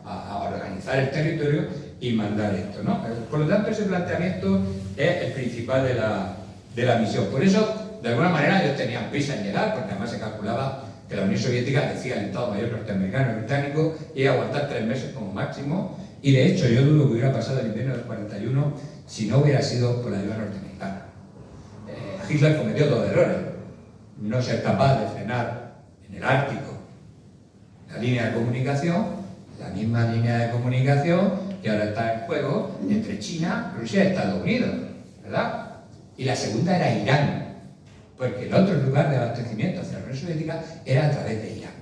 a organizar el territorio y mandar esto, ¿no? Por lo tanto, ese planteamiento es el principal de la misión. Por eso, de alguna manera, ellos tenían prisa en llegar, porque además se calculaba que la Unión Soviética, decía el Estado Mayor norteamericano y británico, iba a aguantar 3 meses como máximo, y de hecho yo dudo que hubiera pasado el invierno del 41 si no hubiera sido por la ayuda norteamericana. Hitler cometió 2 errores: no ser capaz de frenar en el Ártico la línea de comunicación, la misma línea de comunicación que ahora está en juego entre China, Rusia y Estados Unidos, ¿verdad? Y la segunda era Irán, porque el otro lugar de abastecimiento hacia la Unión Soviética era a través de Irán.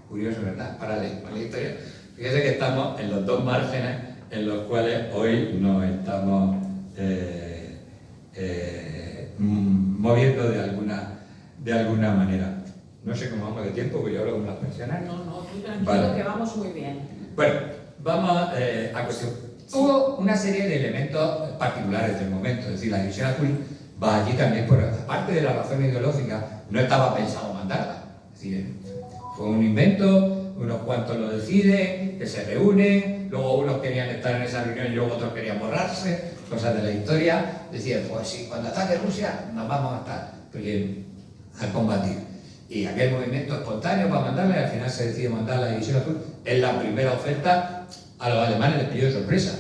Curioso, ¿verdad? Para la historia. Fíjese que estamos en los 2 márgenes en los cuales hoy nos estamos moviendo de alguna manera. No sé cómo vamos de tiempo, porque yo hablo con las personas. No, tú tranquilo, vale. Que vamos muy bien. Bueno, vamos a cuestión. Hubo una serie de elementos particulares del momento, es decir, la División Azul va allí también, por aparte de la razón ideológica, no estaba pensado mandarla. Es decir, fue un invento, unos cuantos lo deciden, que se reúnen, luego unos querían estar en esa reunión y luego otros querían borrarse, cosas de la historia. Decían, pues sí, cuando ataque Rusia nos vamos a estar, porque a combatir. Y aquel movimiento espontáneo para mandarla, y al final se decide mandar la División Azul. Es la primera oferta. A los alemanes les pilló de sorpresa.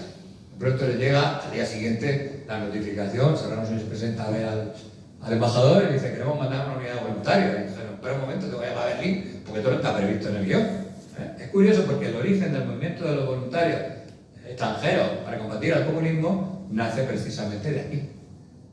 De pronto les llega al día siguiente la notificación, Serrano se les presenta a ver al embajador y dice, queremos mandar una unidad de voluntarios. Y dijeron, espera un momento, te voy a llevar a Berlín, porque todo no está previsto en el guión. Es curioso porque el origen del movimiento de los voluntarios extranjeros para combatir al comunismo nace precisamente de aquí.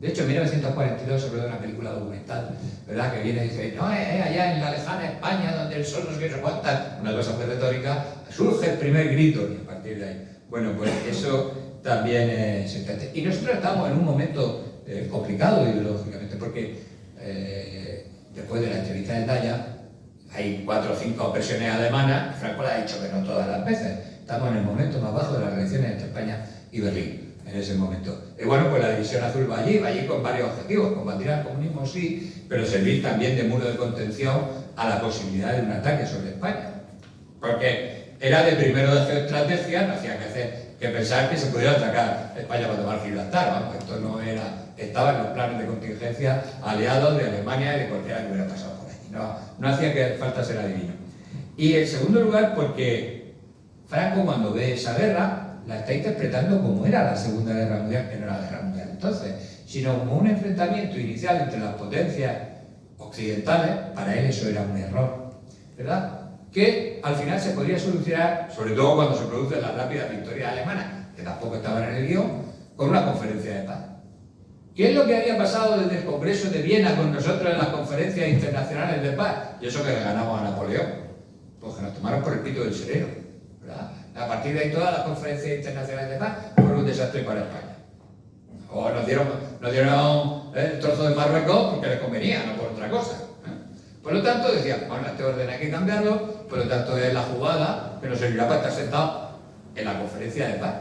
De hecho, en 1942 se rodó una película documental, ¿verdad?, que viene y dice, no, allá en la lejana España, donde el sol no se aguanta, una cosa muy retórica, surge el primer grito, y a partir de ahí. Bueno, pues eso también es importante. Y nosotros estamos en un momento complicado ideológicamente, porque después de la entrevista de Daya, hay 4 o 5 presiones alemanas, Franco le ha dicho que no todas las veces. Estamos en el momento más bajo de las relaciones entre España y Berlín. En ese momento. Y bueno, pues la División Azul va allí con varios objetivos: combatir al comunismo, sí, pero servir también de muro de contención a la posibilidad de un ataque sobre España. Porque era de primero de geoestrategia, no hacía que pensar que se pudiera atacar España para tomar Gibraltar, vamos, esto no era, estaba en los planes de contingencia aliados de Alemania y de cualquiera que hubiera pasado por allí. No hacía que falta ser adivino. Y en segundo lugar, porque Franco, cuando ve esa guerra, la está interpretando como era la Segunda Guerra Mundial, que no era la Guerra Mundial entonces, sino como un enfrentamiento inicial entre las potencias occidentales. Para él eso era un error, ¿verdad?, que al final se podría solucionar, sobre todo cuando se producen las rápidas victorias alemanas, que tampoco estaban en el guión, con una conferencia de paz. ¿Qué es lo que había pasado desde el Congreso de Viena con nosotros en las conferencias internacionales de paz? Y eso que le ganamos a Napoleón, pues que nos tomaron por el pito del sereno, ¿verdad? A partir de ahí todas las conferencias internacionales de paz fueron un desastre para España. O nos dieron el trozo de Marruecos porque les convenía, no por otra cosa. Por lo tanto, decían, bueno, este orden hay que cambiarlo, por lo tanto es la jugada que nos servirá para estar sentados en la conferencia de paz.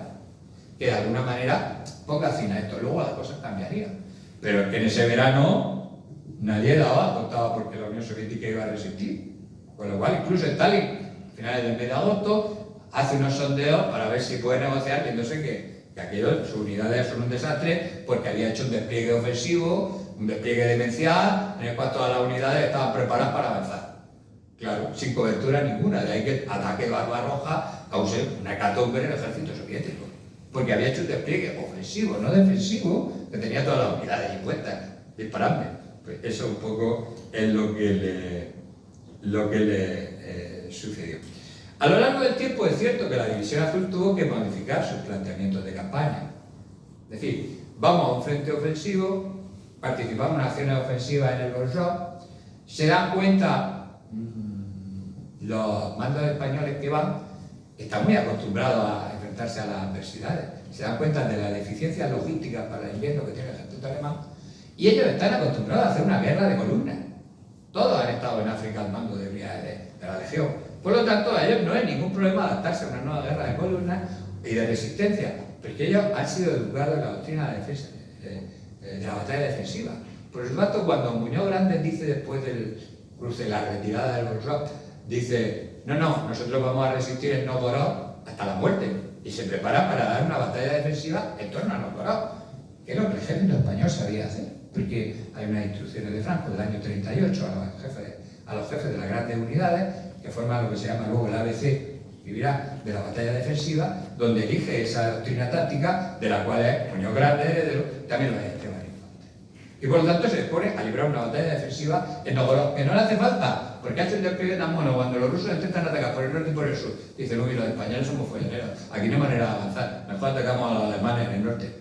que de alguna manera ponga fin a esto. Luego las cosas cambiarían. Pero es que en ese verano nadie contaba porque la Unión Soviética iba a resistir. Con lo cual, incluso Stalin, a finales del mes de agosto, hace unos sondeos para ver si puede negociar, viéndose que aquello, sus unidades son un desastre, porque había hecho un despliegue ofensivo, un despliegue demencial, en el cual todas las unidades estaban preparadas para avanzar. Claro, sin cobertura ninguna, de ahí que el ataque Barbarroja cause una hecatombe en el ejército soviético, porque había hecho un despliegue ofensivo, no defensivo, que tenía todas las unidades impuestas, disparando. Pues eso un poco es lo que le sucedió. A lo largo del tiempo es cierto que la División Azul tuvo que modificar sus planteamientos de campaña. Es decir, vamos a un frente ofensivo, participamos en acciones ofensivas en el Bolshoi, se dan cuenta los mandos españoles que van, están muy acostumbrados a enfrentarse a las adversidades, se dan cuenta de las deficiencias logísticas para el invierno que tiene el ejército alemán, y ellos están acostumbrados a hacer una guerra de columnas. Todos han estado en África al mando de unidades de la Legión. Por lo tanto, a ellos no es ningún problema adaptarse a una nueva guerra de columnas y de resistencia, porque ellos han sido educados en la doctrina de defensa, de la batalla defensiva. Por lo tanto, cuando Muñoz Grandes dice después del cruce de la retirada del Bolshoi, dice, no, nosotros vamos a resistir en Novgorod hasta la muerte, y se prepara para dar una batalla defensiva en torno a Novgorod, que es lo que el ejército español sabía hacer, porque hay unas instrucciones de Franco del año 38 a los jefes de las grandes unidades, que forman lo que se llama luego el ABC, vivirá de la batalla defensiva, donde elige esa doctrina táctica, de la cual es Muñoz Grandes heredero, también lo es Esteban Infante. Y por lo tanto se dispone a librar una batalla defensiva en Novgorod, que no le hace falta, porque ha hecho un despliegue tan mono cuando los rusos intentan atacar por el norte y por el sur. Dicen, uy, los españoles somos folloneros, aquí no hay manera de avanzar, mejor atacamos a los alemanes en el norte,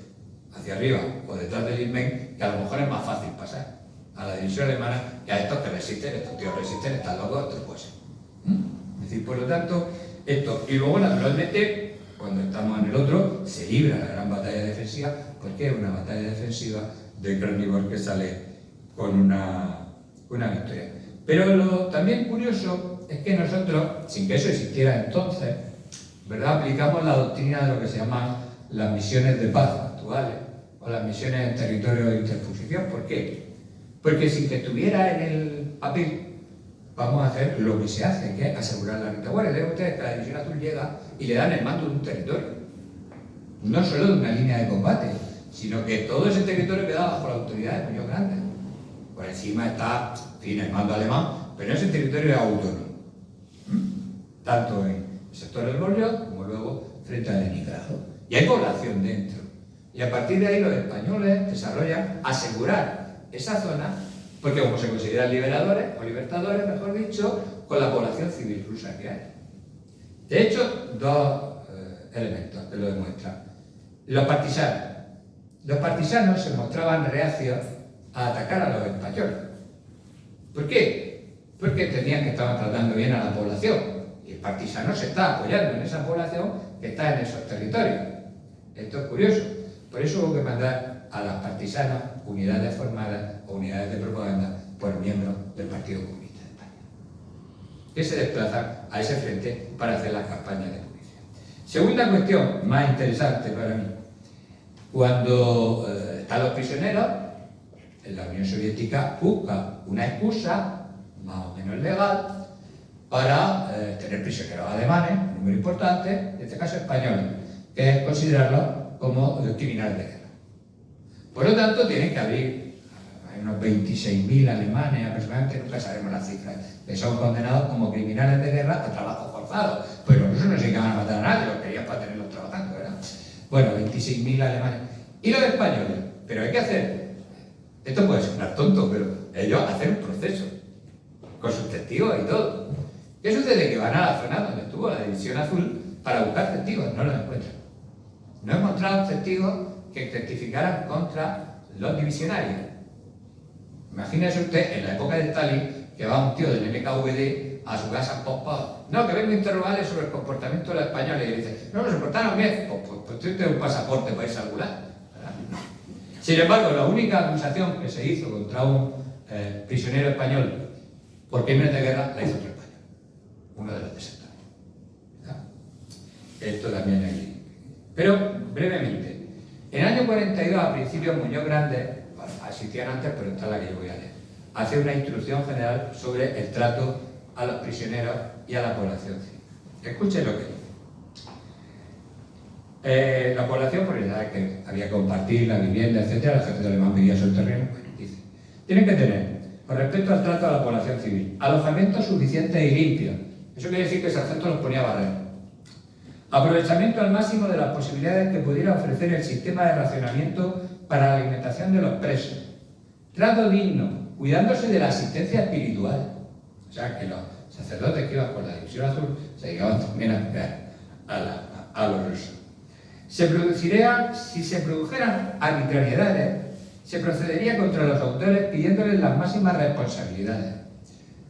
hacia arriba o detrás del Ilmen, que a lo mejor es más fácil pasar a la división alemana que a estos que resisten, estos tíos resisten, están locos, estos pues. Es decir, por lo tanto, esto. Y luego, naturalmente, cuando estamos en el otro, se libra la gran batalla defensiva, porque es una batalla defensiva de Krönigborg que sale con una victoria. Pero lo también curioso es que nosotros, sin que eso existiera entonces, ¿verdad?, aplicamos la doctrina de lo que se llaman las misiones de paz actuales, o las misiones en territorio de interposición. ¿Por qué? Porque sin que estuviera en el papel, vamos a hacer lo que se hace, que es asegurar la retaguardia. Vean ustedes que la División Azul llega y le dan el mando de un territorio, no solo de una línea de combate, sino que todo ese territorio queda bajo la autoridad de Muñoz Grandes. Por encima está, en fin, el mando alemán, pero ese territorio es autónomo, tanto en el sector del Bolshoi como luego frente a Leningrado. Y hay población dentro. Y a partir de ahí los españoles desarrollan asegurar esa zona, porque como se consideran liberadores, o libertadores, mejor dicho, con la población civil rusa que hay. De hecho, dos elementos que lo demuestran. Los partisanos se mostraban reacios a atacar a los españoles. ¿Por qué? Porque entendían que estaban tratando bien a la población. Y el partisano se está apoyando en esa población que está en esos territorios. Esto es curioso. Por eso hubo que mandar a las partisanas unidades formadas o unidades de propaganda por miembros del Partido Comunista de España, que se desplazan a ese frente para hacer las campañas de publicidad. Segunda cuestión, más interesante para mí. Cuando están los prisioneros, la Unión Soviética busca una excusa, más o menos legal, para tener prisioneros alemanes, un número importante, en este caso españoles, que es considerarlos como criminales de guerra. Por lo tanto, tienen que abrir, hay unos 26.000 alemanes aproximadamente, nunca sabemos las cifras, que son condenados como criminales de guerra a trabajo forzado. Pues los rusos no se iban a matar a nadie, los querían para tenerlos trabajando, ¿verdad? Bueno, 26.000 alemanes. Y los españoles, pero hay que hacer, esto puede sonar tonto, pero ellos hacen un proceso, con sus testigos y todo. ¿Qué sucede? Que van a la zona donde estuvo la División Azul para buscar testigos, no los encuentran. No encontraron testigos que testificaran contra los divisionarios. Imagínese usted, en la época de Stalin, que va un tío del NKVD a su casa pospado. No, que vengo a interrogarle sobre el comportamiento de los españoles. Y le dice, no, se portaron bien. Pues usted tiene un pasaporte para irse a algún. Sin embargo, la única acusación que se hizo contra un prisionero español por crímenes de guerra la hizo otro español, uno de los desertores. Esto también hay Pero, brevemente, en el año 42, a principios, Muñoz Grandes, bueno, existían antes, pero esta es la que yo voy a leer, hace una instrucción general sobre el trato a los prisioneros y a la población civil. Escuchen lo que dice. La población, por la edad que había que compartir la vivienda, etc., el ejército alemán vivía sobre el terreno, bueno, dice, tienen que tener, con respecto al trato a la población civil, alojamientos suficientes y limpios. Eso quiere decir que el sargento los ponía a barrer. Aprovechamiento al máximo de las posibilidades que pudiera ofrecer el sistema de racionamiento para la alimentación de los presos. Trato digno, cuidándose de la asistencia espiritual. O sea, que los sacerdotes que iban por la División Azul se dedicaban también a cuidar a los rusos. Si se produjeran arbitrariedades, se procedería contra los autores pidiéndoles las máximas responsabilidades.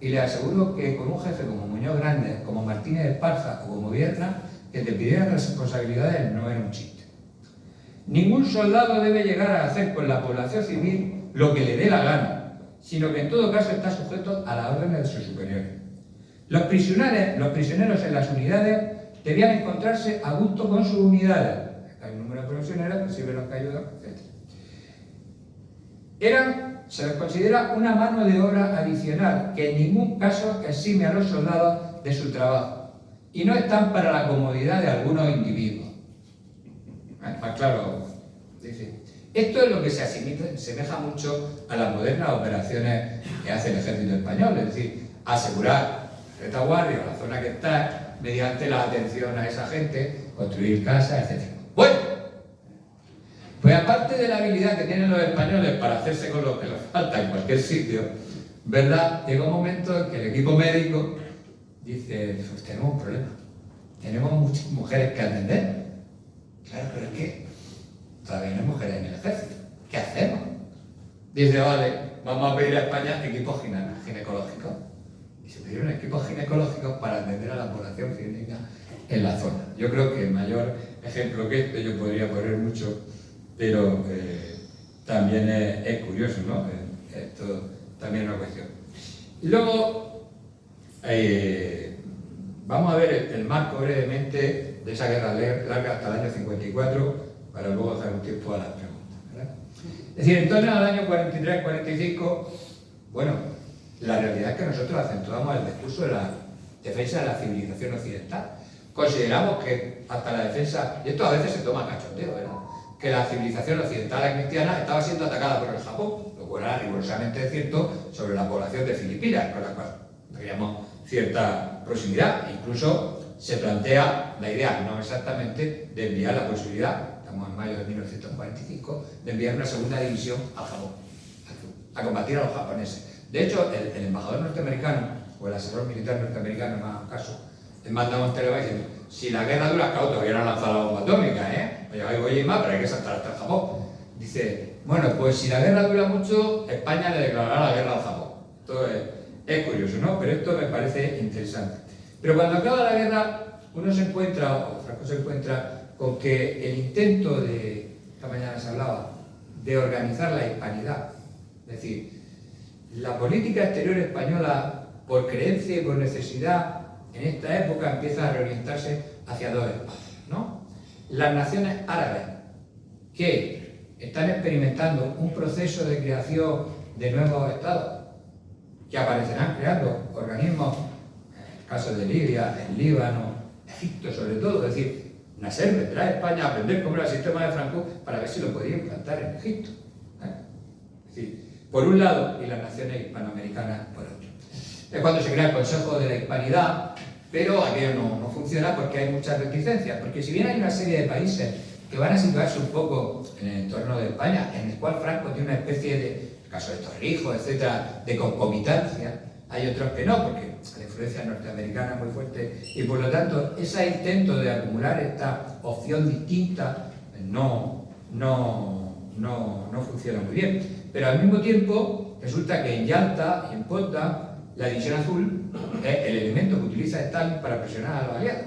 Y les aseguro que con un jefe como Muñoz Grandes, como Martínez Esparza o como Vierna, que te pidieran responsabilidades no era un chiste. Ningún soldado debe llegar a hacer con la población civil lo que le dé la gana, sino que en todo caso está sujeto a las órdenes de sus superiores. Los prisioneros en las unidades debían encontrarse a gusto con sus unidades. Hay un número de prisioneros que sirven los que ayudan, etc. Se les considera una mano de obra adicional que en ningún caso exime a los soldados de su trabajo y no están para la comodidad de algunos individuos. Más claro, dice. Esto es lo que se asemeja mucho a las modernas operaciones que hace el ejército español, es decir, asegurar retaguardia o la zona que está mediante la atención a esa gente, construir casas, etc. Bueno, pues aparte de la habilidad que tienen los españoles para hacerse con lo que les falta en cualquier sitio, ¿verdad? Llega un momento en que el equipo médico dice, pues tenemos un problema, tenemos muchas mujeres que atender. Claro, pero es que todavía no hay mujeres en el ejército. ¿Qué hacemos? Dice, vale, vamos a pedir a España equipos ginecológicos. Y se pidieron equipos ginecológicos para atender a la población femenina en la zona. Yo creo que el mayor ejemplo que este, yo podría poner mucho, pero también es curioso, ¿no? Esto también es una cuestión. Y luego, vamos a ver el marco brevemente de esa guerra larga hasta el año 54, para luego dejar un tiempo a las preguntas, ¿verdad? Es decir, en torno al año 43-45, bueno, la realidad es que nosotros acentuamos el discurso de la defensa de la civilización occidental. Consideramos que hasta la defensa, y esto a veces se toma cachondeo, ¿verdad?, que la civilización occidental cristiana estaba siendo atacada por el Japón, lo cual era rigurosamente cierto sobre la población de Filipinas, con la cual teníamos cierta proximidad. Incluso se plantea la idea, no exactamente, de enviar la posibilidad, estamos en mayo de 1945, de enviar una segunda división al Japón, a combatir a los japoneses. De hecho, el embajador norteamericano, o el asesor militar norteamericano, en más caso, mandamos un telegrama diciendo, si la guerra dura, claro, todavía no han lanzado la bomba atómica, oye, más, pero hay que saltar hasta el Japón. Dice, bueno, pues si la guerra dura mucho, España le declarará la guerra al Japón. Esto es curioso, ¿no? Pero esto me parece interesante. Pero cuando acaba la guerra, uno se encuentra, o Franco se encuentra, con que el intento de, esta mañana se hablaba, de organizar la hispanidad, es decir, la política exterior española, por creencia y por necesidad, en esta época empieza a reorientarse hacia dos espacios, ¿no? Las naciones árabes, que están experimentando un proceso de creación de nuevos estados, que aparecerán creando organismos, en el caso de Libia, en Líbano, Egipto sobre todo, es decir, Nasser vendrá a España a aprender cómo era el sistema de Franco para ver si lo podía implantar en Egipto. Es decir, por un lado, y las naciones hispanoamericanas por otro. Es cuando se crea el Consejo de la Hispanidad, pero aquello no funciona porque hay muchas reticencias, porque si bien hay una serie de países que van a situarse un poco en el entorno de España, en el cual Franco tiene una especie de, en el caso de Torrijos, etcétera, de concomitancia, hay otros que no, porque la influencia norteamericana es muy fuerte y por lo tanto ese intento de acumular esta opción distinta no funciona muy bien. Pero al mismo tiempo resulta que en Yalta y en Potsdam la División Azul es el elemento que utiliza Stalin para presionar a los aliados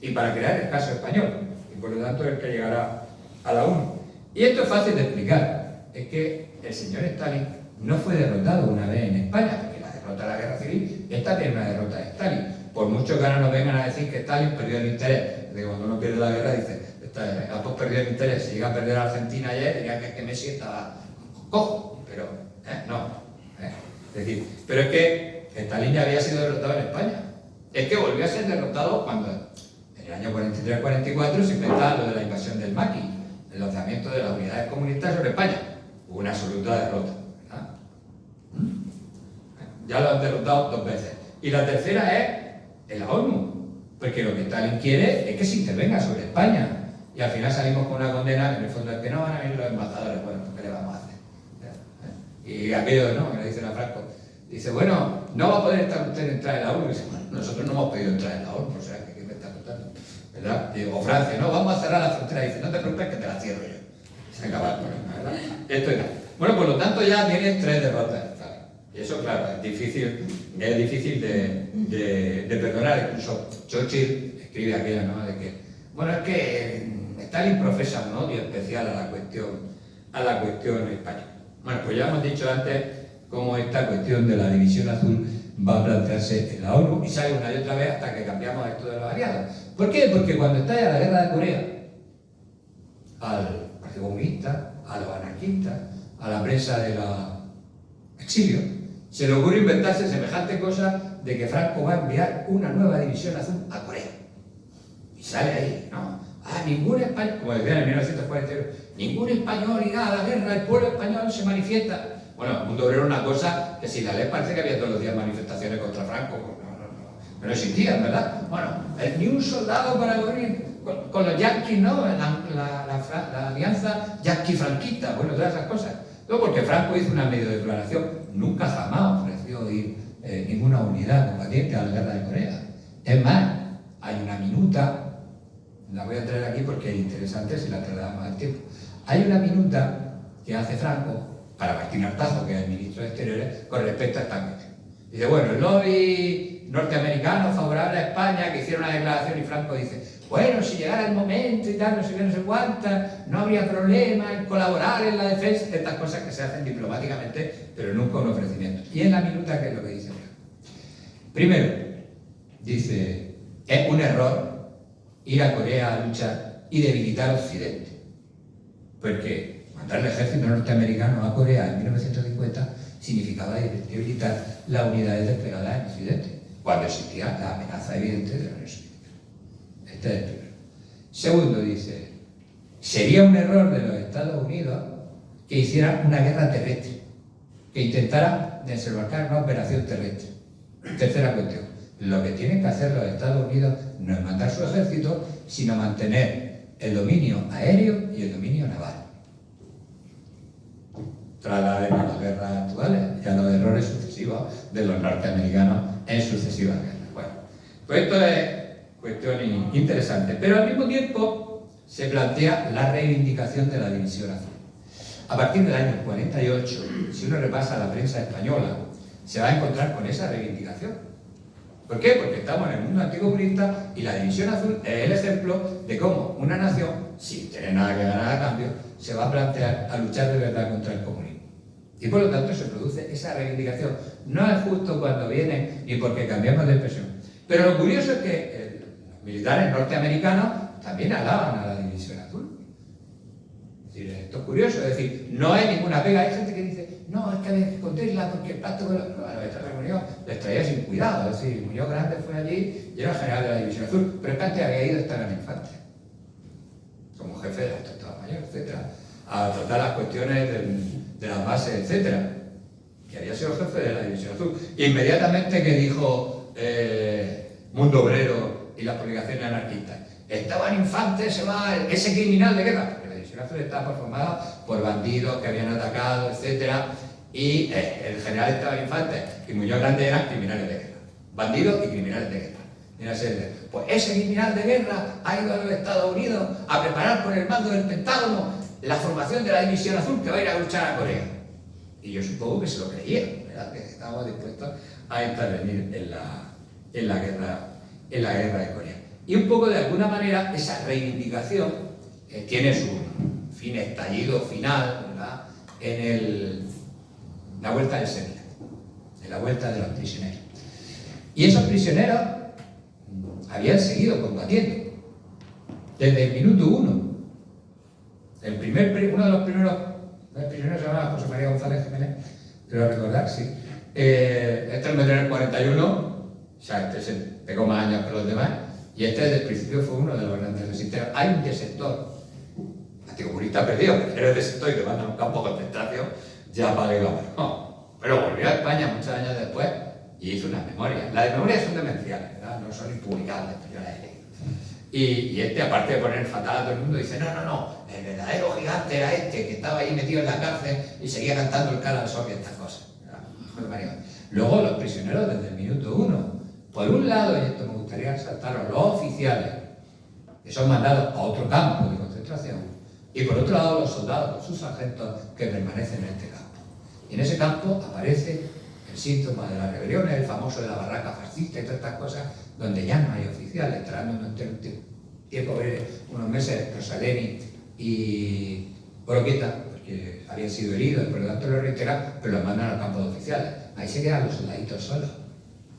y para crear el caso español, y por lo tanto es el que llegará a la ONU. Y esto es fácil de explicar, es que el señor Stalin no fue derrotado una vez en España, porque la derrota de la guerra civil es también una derrota de Stalin, por mucho que ahora nos vengan a decir que Stalin perdió el interés, de cuando uno pierde la guerra dice, ha perdido el interés. Si llega a perder a Argentina ayer, diría que Messi estaba cojo, pero no. Es decir, pero es que Stalin ya había sido derrotado en España. Es que volvió a ser derrotado cuando en el año 43-44 se inventaba lo de la invasión del Maquis, el lanzamiento de las unidades comunistas sobre España. Hubo una absoluta derrota, ¿verdad? Ya lo han derrotado 2 veces. Y la tercera es en la ONU, porque lo que Stalin quiere es que se intervenga sobre España. Y al final salimos con una condena que en el fondo es que no van a venir los embajadores. Bueno, pues ¿qué le vamos a hacer? Y aquello, ¿no? Que le dicen a Franco, dice, bueno, no va a poder usted entrar en la ONU. Y dice, bueno, nosotros no hemos pedido entrar en la ONU, o sea, ¿qué me está contando? ¿Verdad? O Francia, no, vamos a cerrar la frontera. Y dice, no te preocupes que te la cierro yo. Se acaba el problema, ¿verdad? Esto es. Bueno, por lo tanto ya tienen 3 derrotas. Y eso, claro, es difícil de perdonar. Incluso Churchill escribe aquello, ¿no? De que, bueno, es que Stalin profesa un odio especial a la cuestión española. Bueno, pues ya hemos dicho antes cómo esta cuestión de la división azul va a plantearse en la ONU y sale una y otra vez hasta que cambiamos esto de los aliados. ¿Por qué? Porque cuando estalla la guerra de Corea, al Partido Comunista, a los anarquistas, a la prensa de la exilio, se le ocurre inventarse semejante cosa de que Franco va a enviar una nueva división azul a Corea. Y sale ahí, ¿no? Ningún español, como decían en 1942, ningún español irá a la guerra, el pueblo español se manifiesta. Bueno, el mundo obrero era una cosa que si la ley parece que había todos los días manifestaciones contra Franco, no existían, ¿verdad? Bueno, ni un soldado para morir con los yanquis, ¿no? La alianza yanqui-franquista, bueno, todas esas cosas. No, porque Franco hizo una medio declaración, nunca jamás ofreció ir ninguna unidad combatiente a la guerra de Corea. Es más, hay una minuta, la voy a traer aquí porque es interesante si la trasladamos al tiempo. Hay una minuta que hace Franco para Martín Artajo, que es el ministro de Exteriores, con respecto a esta cuestión. Dice, bueno, el lobby norteamericano favorable a España, que hicieron una declaración, y Franco dice, bueno, si llegara el momento y tal, no sé qué, no sé cuánta, no habría problema en colaborar en la defensa, estas cosas que se hacen diplomáticamente, pero nunca un ofrecimiento. Y en la minuta, ¿qué es lo que dice Franco? Primero, dice, es un error ir a Corea a luchar y debilitar a Occidente. Porque mandar el ejército norteamericano a Corea en 1950 significaba debilitar las unidades desplegadas en Occidente, cuando existía la amenaza evidente de la Unión Soviética. Este es el primero. Segundo, dice, sería un error de los Estados Unidos que hicieran una guerra terrestre, que intentaran desembarcar una operación terrestre. Tercera cuestión, lo que tienen que hacer los Estados Unidos no es mandar su ejército, sino mantener el dominio aéreo y el dominio naval. Traslademos las guerras actuales y a los errores sucesivos de los norteamericanos en sucesivas guerras. Bueno, pues esto es cuestión interesante, pero al mismo tiempo se plantea la reivindicación de la división azul. A partir del año 48, si uno repasa la prensa española, se va a encontrar con esa reivindicación. ¿Por qué? Porque estamos en el mundo anticomunista y la división azul es el ejemplo de cómo una nación, sin tener nada que ganar a cambio, se va a plantear a luchar de verdad contra el comunismo. Y por lo tanto se produce esa reivindicación. No es justo cuando viene ni porque cambiamos de expresión. Pero lo curioso es que los militares norteamericanos también alaban a la división azul. Es decir, esto es curioso, es decir, no hay ninguna pega. Hay gente que dice, no, es que hay que esconderla porque el pacto con los... Bueno, esta reunión les traía sin cuidado. Es decir, Muñoz Grande fue allí y era el general de la división azul, pero es que antes había ido a estar en Infante, como jefe de la Estado Mayor, etc., a tratar las cuestiones de las bases, etcétera, que había sido jefe de la división azul. Inmediatamente que dijo Mundo Obrero y las publicaciones anarquistas, estaba en Infante, se va ese criminal de guerra, porque la división azul estaba formada por bandidos que habían atacado, etcétera, y el general estaba en Infante y Muñoz Grande eran criminales de guerra, bandidos y criminales de guerra. Pues ese criminal de guerra ha ido a los Estados Unidos a preparar con el mando del Pentágono la formación de la división azul que va a ir a luchar a Corea. Y yo supongo que se lo creyeron, ¿verdad? Que estábamos dispuestos a intervenir en la guerra de Corea. Y un poco de alguna manera esa reivindicación tiene su estallido final, ¿verdad? En la vuelta del Semina, en la vuelta de los prisioneros. Y esos prisioneros habían seguido combatiendo desde el minuto 1. uno de los primeros, el prisionero se llamaba José María González Jiménez, creo recordar, sí. Este lo metió en el 41, o sea, este se pegó más años que los demás, y este desde el principio fue uno de los grandes resistentes. Hay un desertor anticomunista perdido, que era el desertor y que manda a un campo de concentración, ya para no. Pero volvió a España muchos años después y hizo unas memorias. Las memorias son demenciales, ¿verdad? No son impublicables, pero yo las he leído. Y este, aparte de poner fatal a todo el mundo, dice, no, el verdadero gigante era este, que estaba ahí metido en la cárcel y seguía cantando el cara al sol y estas cosas. Luego los prisioneros desde el minuto uno. Por un lado, y esto me gustaría resaltarlo, los oficiales, que son mandados a otro campo de concentración, y por otro lado los soldados, sus sargentos, que permanecen en este campo. Y en ese campo aparece el síntoma de las rebeliones, el famoso de la barraca fascista y todas estas cosas, donde ya no hay oficiales, tratando un tiempo breve, unos meses, Rosaleni y Oroqueta, porque habían sido heridos y por lo tanto lo reiteran, pero los mandan al campo de oficiales. Ahí se quedan los soldaditos solos,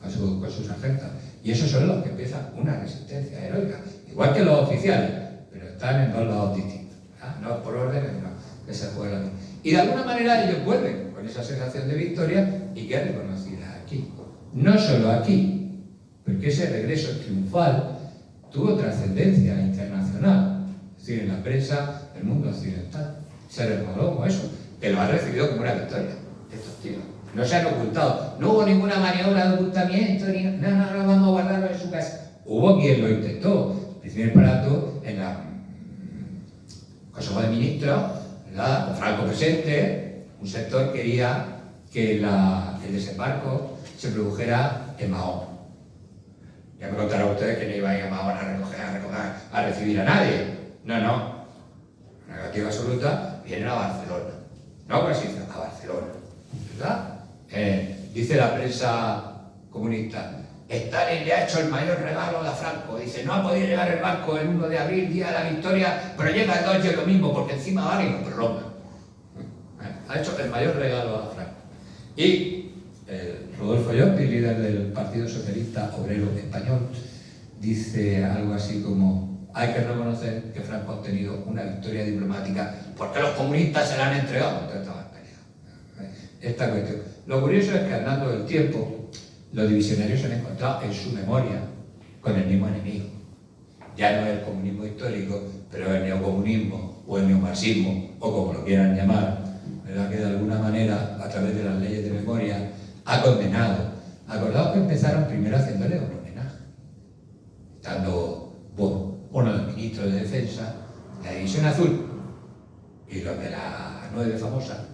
con sus sargentos. Y esos son los que empiezan una resistencia heroica, igual que los oficiales, pero están en dos lados distintos, ¿verdad? No por orden, no, que se juegan. Y de alguna manera ellos vuelven con esa sensación de victoria y que es reconocida aquí. No solo aquí, porque ese regreso triunfal tuvo trascendencia internacional, es decir, en la prensa del mundo occidental. Se recordó como eso, que lo ha recibido como una victoria, estos tíos. No se han ocultado, no hubo ninguna maniobra de ocultamiento, no, vamos a guardarlo en su casa. Hubo quien lo intentó, el primer Prato en la Consejo de Ministros, ¿verdad? Con Franco presente, un sector quería que el desembarco se produjera en Mahón. Ya me contarán ustedes que no iba a ir a Mahón a recibir a nadie. No. Negativa absoluta, vienen a Barcelona. No, pero sí, a Barcelona. ¿Verdad? Dice la prensa comunista, Stalin le ha hecho el mayor regalo a Franco. Dice, no ha podido llegar el barco el 1 de abril, día de la victoria, pero llega el 2 y es lo mismo, porque encima van y lo prolongan. Ha hecho el mayor regalo a Franco. Y Rodolfo Llopis, líder del Partido Socialista Obrero Español, dice algo así como, hay que reconocer que Franco ha obtenido una victoria diplomática porque los comunistas se la han entregado. Entonces estaban peleados. Esta cuestión. Lo curioso es que andando del tiempo, los divisionarios se han encontrado en su memoria con el mismo enemigo. Ya no es el comunismo histórico, pero el neocomunismo o el neomarxismo, o como lo quieran llamar, ¿verdad? Que de alguna manera, a través de las leyes de memoria, ha condenado. Acordaos que empezaron primero haciéndole un homenaje, estando uno de los ministros de Defensa, la División Azul, y los de la 9 famosa,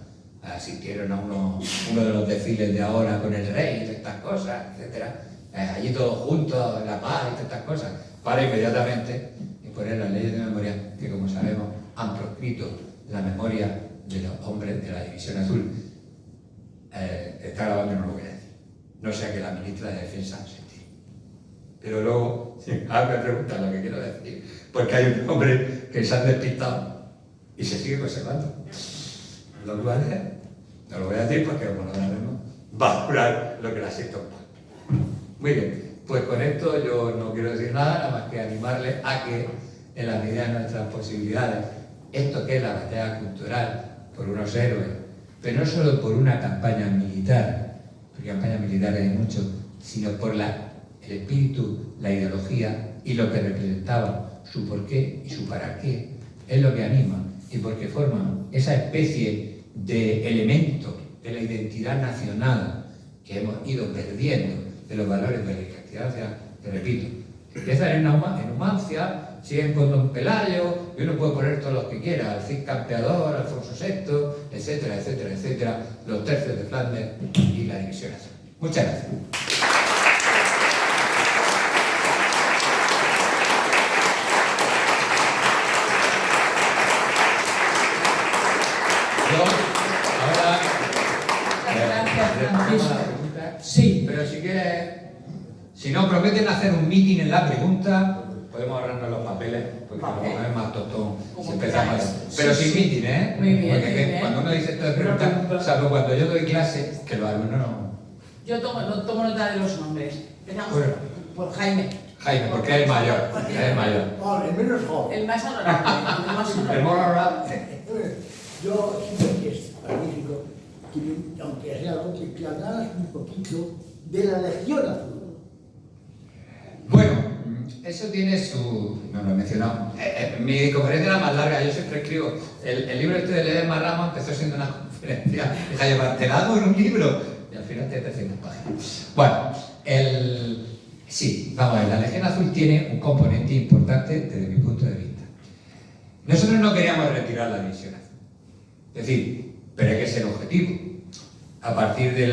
asistieron a uno de los desfiles de ahora con el rey y estas cosas, etc. Allí todos juntos, la paz y estas cosas, para inmediatamente imponer las leyes de memoria que, como sabemos, han proscrito la memoria de los hombres de la División Azul. Está grabando y no lo voy a decir. No sea que la ministra de Defensa se tire. Pero luego, me preguntan lo que quiero decir, porque hay un hombre que se ha despistado y se sigue conservando. Lo cual no lo voy a decir porque como lo sabemos, va a durar lo que la siento. Muy bien, pues con esto yo no quiero decir nada más que animarles a que en la medida de nuestras posibilidades, esto que es la batalla cultural por unos héroes, pero no solo por una campaña militar, porque campañas militares hay mucho, sino por el espíritu, la ideología y lo que representaban, su porqué y su para qué, es lo que anima y porque forman esa especie de elemento de la identidad nacional que hemos ido perdiendo, de los valores de la identidad, que repito, empiezan en Numancia, siguen con Don Pelayo, y uno puede poner todos los que quiera, el Cid Campeador, Alfonso VI, etcétera, etcétera, etcétera, los tercios de Flandes y la División Azul. Muchas gracias. Sí, pero si quieres, si no prometen hacer un meeting en la pregunta, podemos ahorrarnos los papeles, porque no es más tostón si empezamos. Pero sin meeting, ¿eh? Muy bien, porque muy bien. Cuando uno dice esto de preguntas, salvo cuando yo doy clase, que los alumnos no. Yo tomo nota de los nombres. Empezamos Bueno. por Jaime. Jaime, porque es el mayor. Es el mayor. Vale, el menos joven. El más honorable. El más El honorable. mono Yo sí que es magnífico, que aunque sea algo que hablaras un poquito de la Legión Azul. Bueno, eso tiene su... no lo he mencionado. Mi conferencia era más larga, yo siempre escribo. El libro este de Ledesma Ramos empezó siendo una conferencia. Deja llevar, te la hago en un libro. Y al final te 300 páginas. Bueno, sí, vamos a ver, la Legión Azul tiene un componente importante desde mi punto de vista. Nosotros no queríamos retirar la División Azul. Es decir, pero hay que ser objetivo. A partir de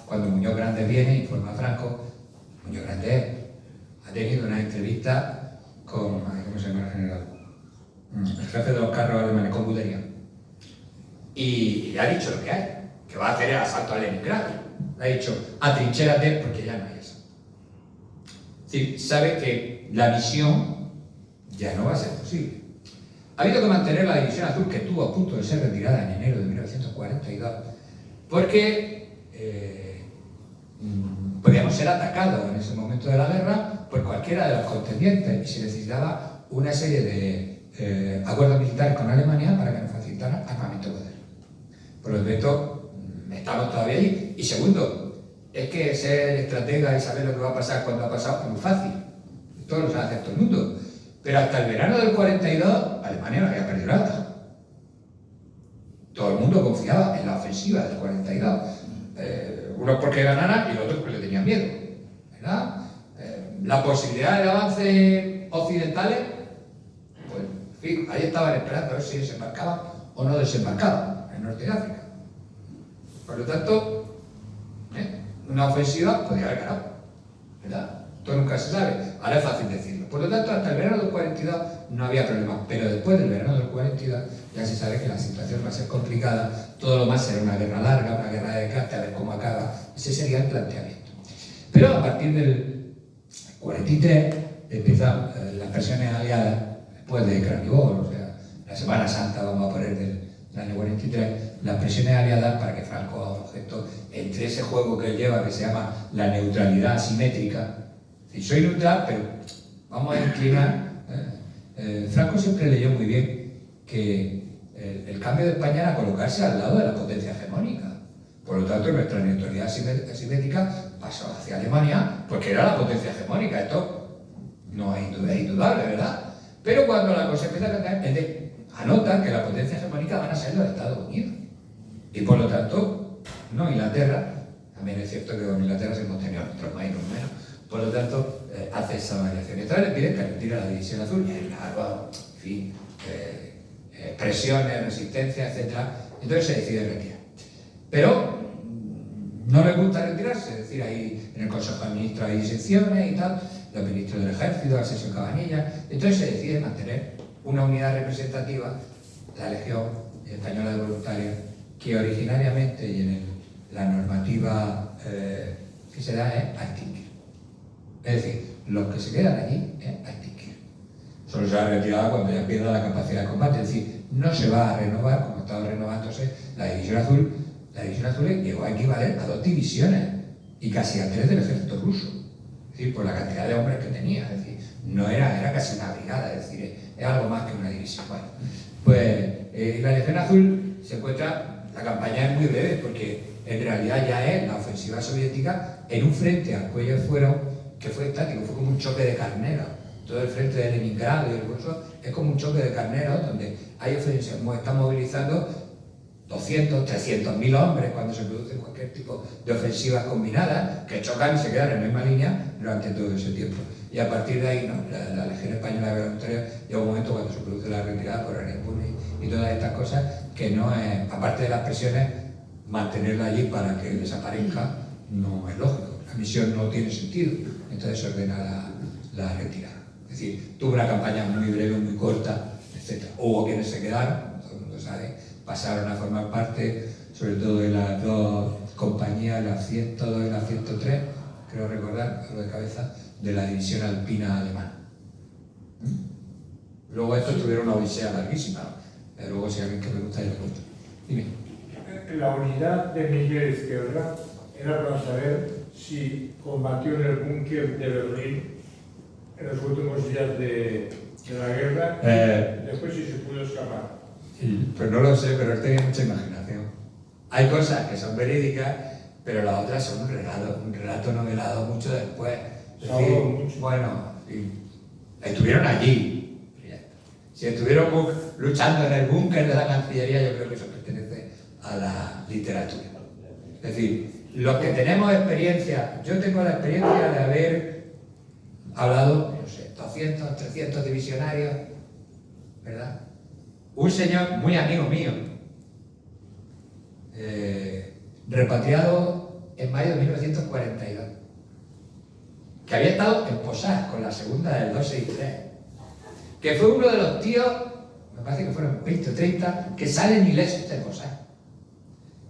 cuando Muñoz Grandes viene, informa a Franco, Muñoz Grandes ha tenido una entrevista con, ¿cómo se llama el general? El jefe de los carros alemanes, con Guderian. Y le ha dicho lo que hay, que va a hacer el asalto a Leningrado. Le ha dicho, atrinchérate porque ya no hay eso. Es decir, sabe que la misión ya no va a ser posible. Ha habido que mantener la División Azul, que estuvo a punto de ser retirada en enero de 1942, porque podíamos ser atacados en ese momento de la guerra por cualquiera de los contendientes y se necesitaba una serie de acuerdos militares con Alemania para que nos facilitaran armamento de poder. Por lo tanto, estamos todavía ahí. Y segundo, es que ser estratega y saber lo que va a pasar cuando ha pasado es muy fácil. Esto lo sabe hacer todo el mundo. Pero hasta el verano del 42, Alemania no había perdido nada. Todo el mundo confiaba en la ofensiva del 42. Unos porque ganaran y los otros porque le tenían miedo. ¿Verdad? La posibilidad de avance occidentales, pues, en fin, ahí estaban esperando a ver si desembarcaban o no desembarcaban en el norte de África. Por lo tanto, una ofensiva podría haber ganado. ¿Verdad? Esto nunca se sabe. Ahora es fácil decirlo. Por lo tanto, hasta el verano del 42 no había problema. Pero después del verano del 42 ya se sabe que la situación va a ser complicada. Todo lo más será una guerra larga, una guerra de desgaste, a ver cómo acaba. Ese sería el planteamiento. Pero a partir del 43 empiezan las presiones aliadas, después de Cranibor, o sea, la Semana Santa, vamos a poner del año 43, las presiones aliadas para que Franco haga un objeto entre ese juego que él lleva, que se llama la neutralidad asimétrica. Y soy neutral, pero vamos a inclinar. Franco siempre leyó muy bien que el cambio de España era colocarse al lado de la potencia hegemónica. Por lo tanto, nuestra neutralidad asimétrica pasó hacia Alemania, porque era la potencia hegemónica. Esto no es indudable, ¿verdad? Pero cuando la cosa empieza a cambiar, anotan que la potencia hegemónica van a ser los Estados Unidos. Y por lo tanto, no Inglaterra. También es cierto que con Inglaterra hemos tenido otros más y otros menos. Por lo tanto, hace esa variación. Entonces le piden que retire la División Azul, y en fin, presiones, resistencia, etc. Entonces se decide retirar. Pero no le gusta retirarse, es decir, ahí en el Consejo de Ministros hay disensiones y tal, los ministros del Ejército, Asensio Cabanillas. Entonces se decide mantener una unidad representativa, la Legión Española de Voluntarios, que originariamente y en la normativa que se da es a extinguir. Es decir, los que se quedan allí es a extinguir. Solo se va a retirar cuando ya pierda la capacidad de combate. Es decir, no se va a renovar como ha estado renovándose la División Azul. La División Azul llegó a equivaler a 2 divisiones y casi a 3 del ejército ruso. Es decir, por la cantidad de hombres que tenía. Es decir, no era casi una brigada, es decir, es algo más que una división. Bueno, pues la Legión Azul se encuentra, la campaña es muy breve porque en realidad ya es la ofensiva soviética en un frente al cuello de fuero que fue estático, fue como un choque de carneros. Todo el frente de Leningrado y el ruso es como un choque de carneros donde hay ofensivas, están movilizando 200, 300.000 hombres cuando se produce cualquier tipo de ofensivas combinadas que chocan y se quedan en la misma línea durante todo ese tiempo. Y a partir de ahí, ¿no? la Legión Española de Voluntarios llega un momento cuando se produce la retirada por Arenburg y todas estas cosas que no es, aparte de las presiones, mantenerla allí para que desaparezca no es lógico. La misión no tiene sentido, entonces se ordena la retirada. Es decir, tuvo una campaña muy breve, muy corta, etc. Hubo quienes se quedaron, todo el mundo sabe, pasaron a formar parte, sobre todo de las 2 compañías, la 102 y la 103, creo recordar, algo de cabeza, de la división alpina alemana. Luego estos tuvieron una odisea larguísima, luego si alguien que me gusta, yo le cuento. Dime. La unidad de Miguel Izquierda era para saber si combatió en el búnker de Berlín en los últimos días de la guerra, después sí se pudo escapar. Pues no lo sé, pero él tenía mucha imaginación. Hay cosas que son verídicas, pero las otras son un relato novelado mucho después. Es decir, bueno, estuvieron allí. Si estuvieron luchando en el búnker de la Cancillería, yo creo que eso pertenece a la literatura. Es decir, los que tenemos experiencia, yo tengo la experiencia de haber hablado, no sé, 200, 300 divisionarios, ¿verdad? Un señor muy amigo mío, repatriado en mayo de 1942, que había estado en Posad con la segunda del 263, que fue uno de los tíos, me parece que fueron 20 o 30, que salen ilesos de Posad,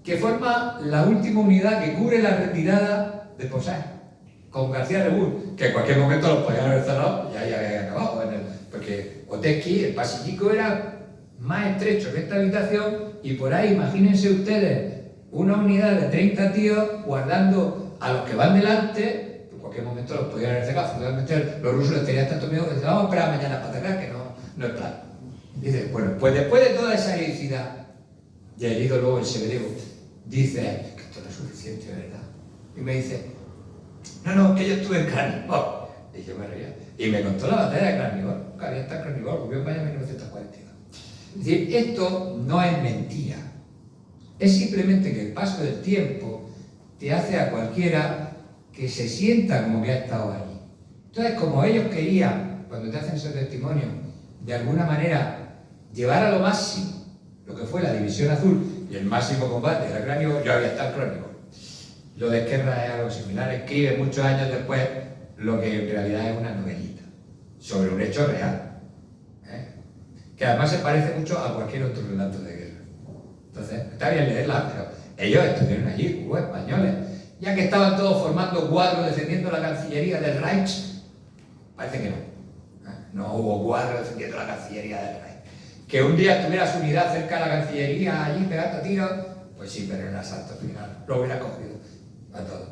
que forma la última unidad que cubre la retirada de Posad, con García Rebul, que en cualquier momento los podían haber cerrado y ahí había acabado, porque Otesky, el pasillico era más estrecho que esta habitación, y por ahí, imagínense ustedes, una unidad de 30 tíos guardando a los que van delante, en cualquier momento los podían haber cerrado. Fundamentalmente los rusos les tenían tanto miedo que decían, vamos a esperar mañana para atacar, que no es plan. Dice, bueno, pues después de toda esa heroicidad, y herido luego el Severevo, dice que esto no es suficiente, ¿verdad? Y me dice, no, que yo estuve en Krasnivor. Y yo me reía. Y me contó la batalla de Krasnivor, que había estado en Krasnivor, volvió en mayo de 1942. Es decir, esto no es mentira. Es simplemente que el paso del tiempo te hace a cualquiera que se sienta como que ha estado allí. Entonces, como ellos querían, cuando te hacen ese testimonio, de alguna manera llevar a lo máximo lo que fue la División Azul y el máximo combate de Krasnivor, yo había estado en Krasnivor. Lo de Esquerra es algo similar, escribe muchos años después lo que en realidad es una novelita sobre un hecho real, que además se parece mucho a cualquier otro relato de guerra. Entonces, está bien leerla, pero ellos estuvieron allí, hubo españoles, ya que estaban todos formando cuadros defendiendo la Cancillería del Reich. Parece que no hubo cuadros defendiendo la Cancillería del Reich. Que un día estuviera su unidad cerca de la Cancillería, allí pegando tiros, pues sí, pero en el asalto final lo hubiera cogido a todos.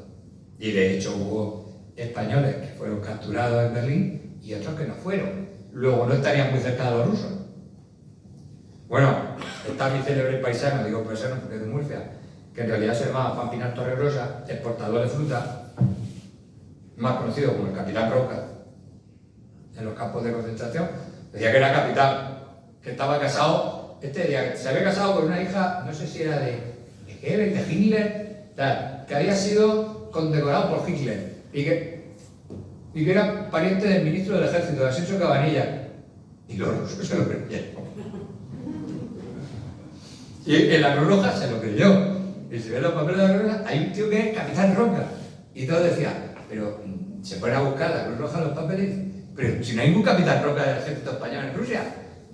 Y de hecho hubo españoles que fueron capturados en Berlín y otros que no fueron. Luego no estarían muy cerca de los rusos. Bueno, está mi célebre paisano, digo paisano porque es de Murcia, que en realidad se llamaba Juan Pinar Torregrosa, exportador de fruta, más conocido como el Capitán Roca, en los campos de concentración. Decía que era capitán, que estaba casado, se había casado con una hija, no sé si era de Goebbels, de Hitler, tal, que había sido condecorado por Hitler y que era pariente del ministro del Ejército, de Asensio Cabanilla. Y los rusos se lo creyeron. Y en la Cruz Roja se lo creyó. Y si ven los papeles de la Cruz Roja, hay un tío que es Capitán Roca. Y todos decían, pero se pone a buscar la Cruz Roja los papeles, pero si no hay ningún Capitán Roca del Ejército Español en Rusia.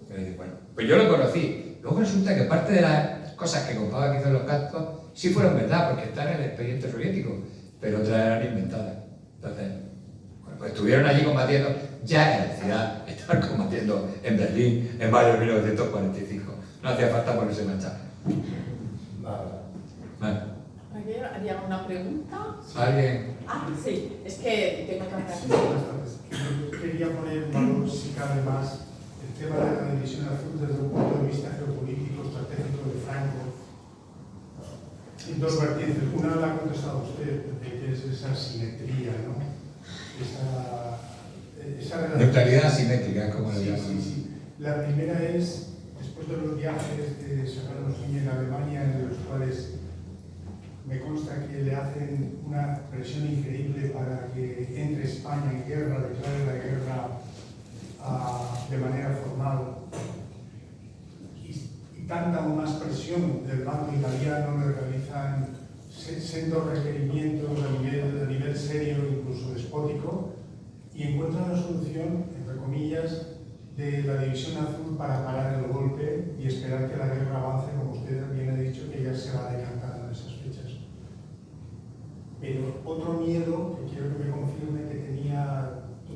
Y dice, bueno, pues yo lo conocí. Luego resulta que parte de las cosas que contaba que hizo en los campos sí fueron verdad, porque están en el expediente soviético, pero otras eran inventadas. Entonces, bueno, pues estuvieron allí combatiendo, ya en la ciudad, estaban combatiendo en Berlín en mayo de 1945. No hacía falta ponerse manchado. Vale. ¿Había una pregunta? ¿Alguien? Ah, sí, es que tengo que hablar. Yo quería poner en valor, si cabe más, el tema de la División Azul desde un punto de vista geopolítico, estratégico de Franco, en dos vertientes. Una la ha contestado usted, de que es esa simetría, ¿no? Esa relación. Neutralidad asimétrica, como lo llaman. Sí. La primera es, después de los viajes de Serrano Suñé en Alemania, en los cuales me consta que le hacen una presión increíble para que entre España en guerra, declare la guerra de manera formal, y tanta o más presión del bando italiano, le realizan sendos requerimientos a nivel serio, incluso despótico, y encuentran la solución, entre comillas, de la División Azul para parar el golpe y esperar que la guerra avance, como usted bien ha dicho, que ya se va decantando en esas fechas. Pero otro miedo, que quiero que me confirme, que tenía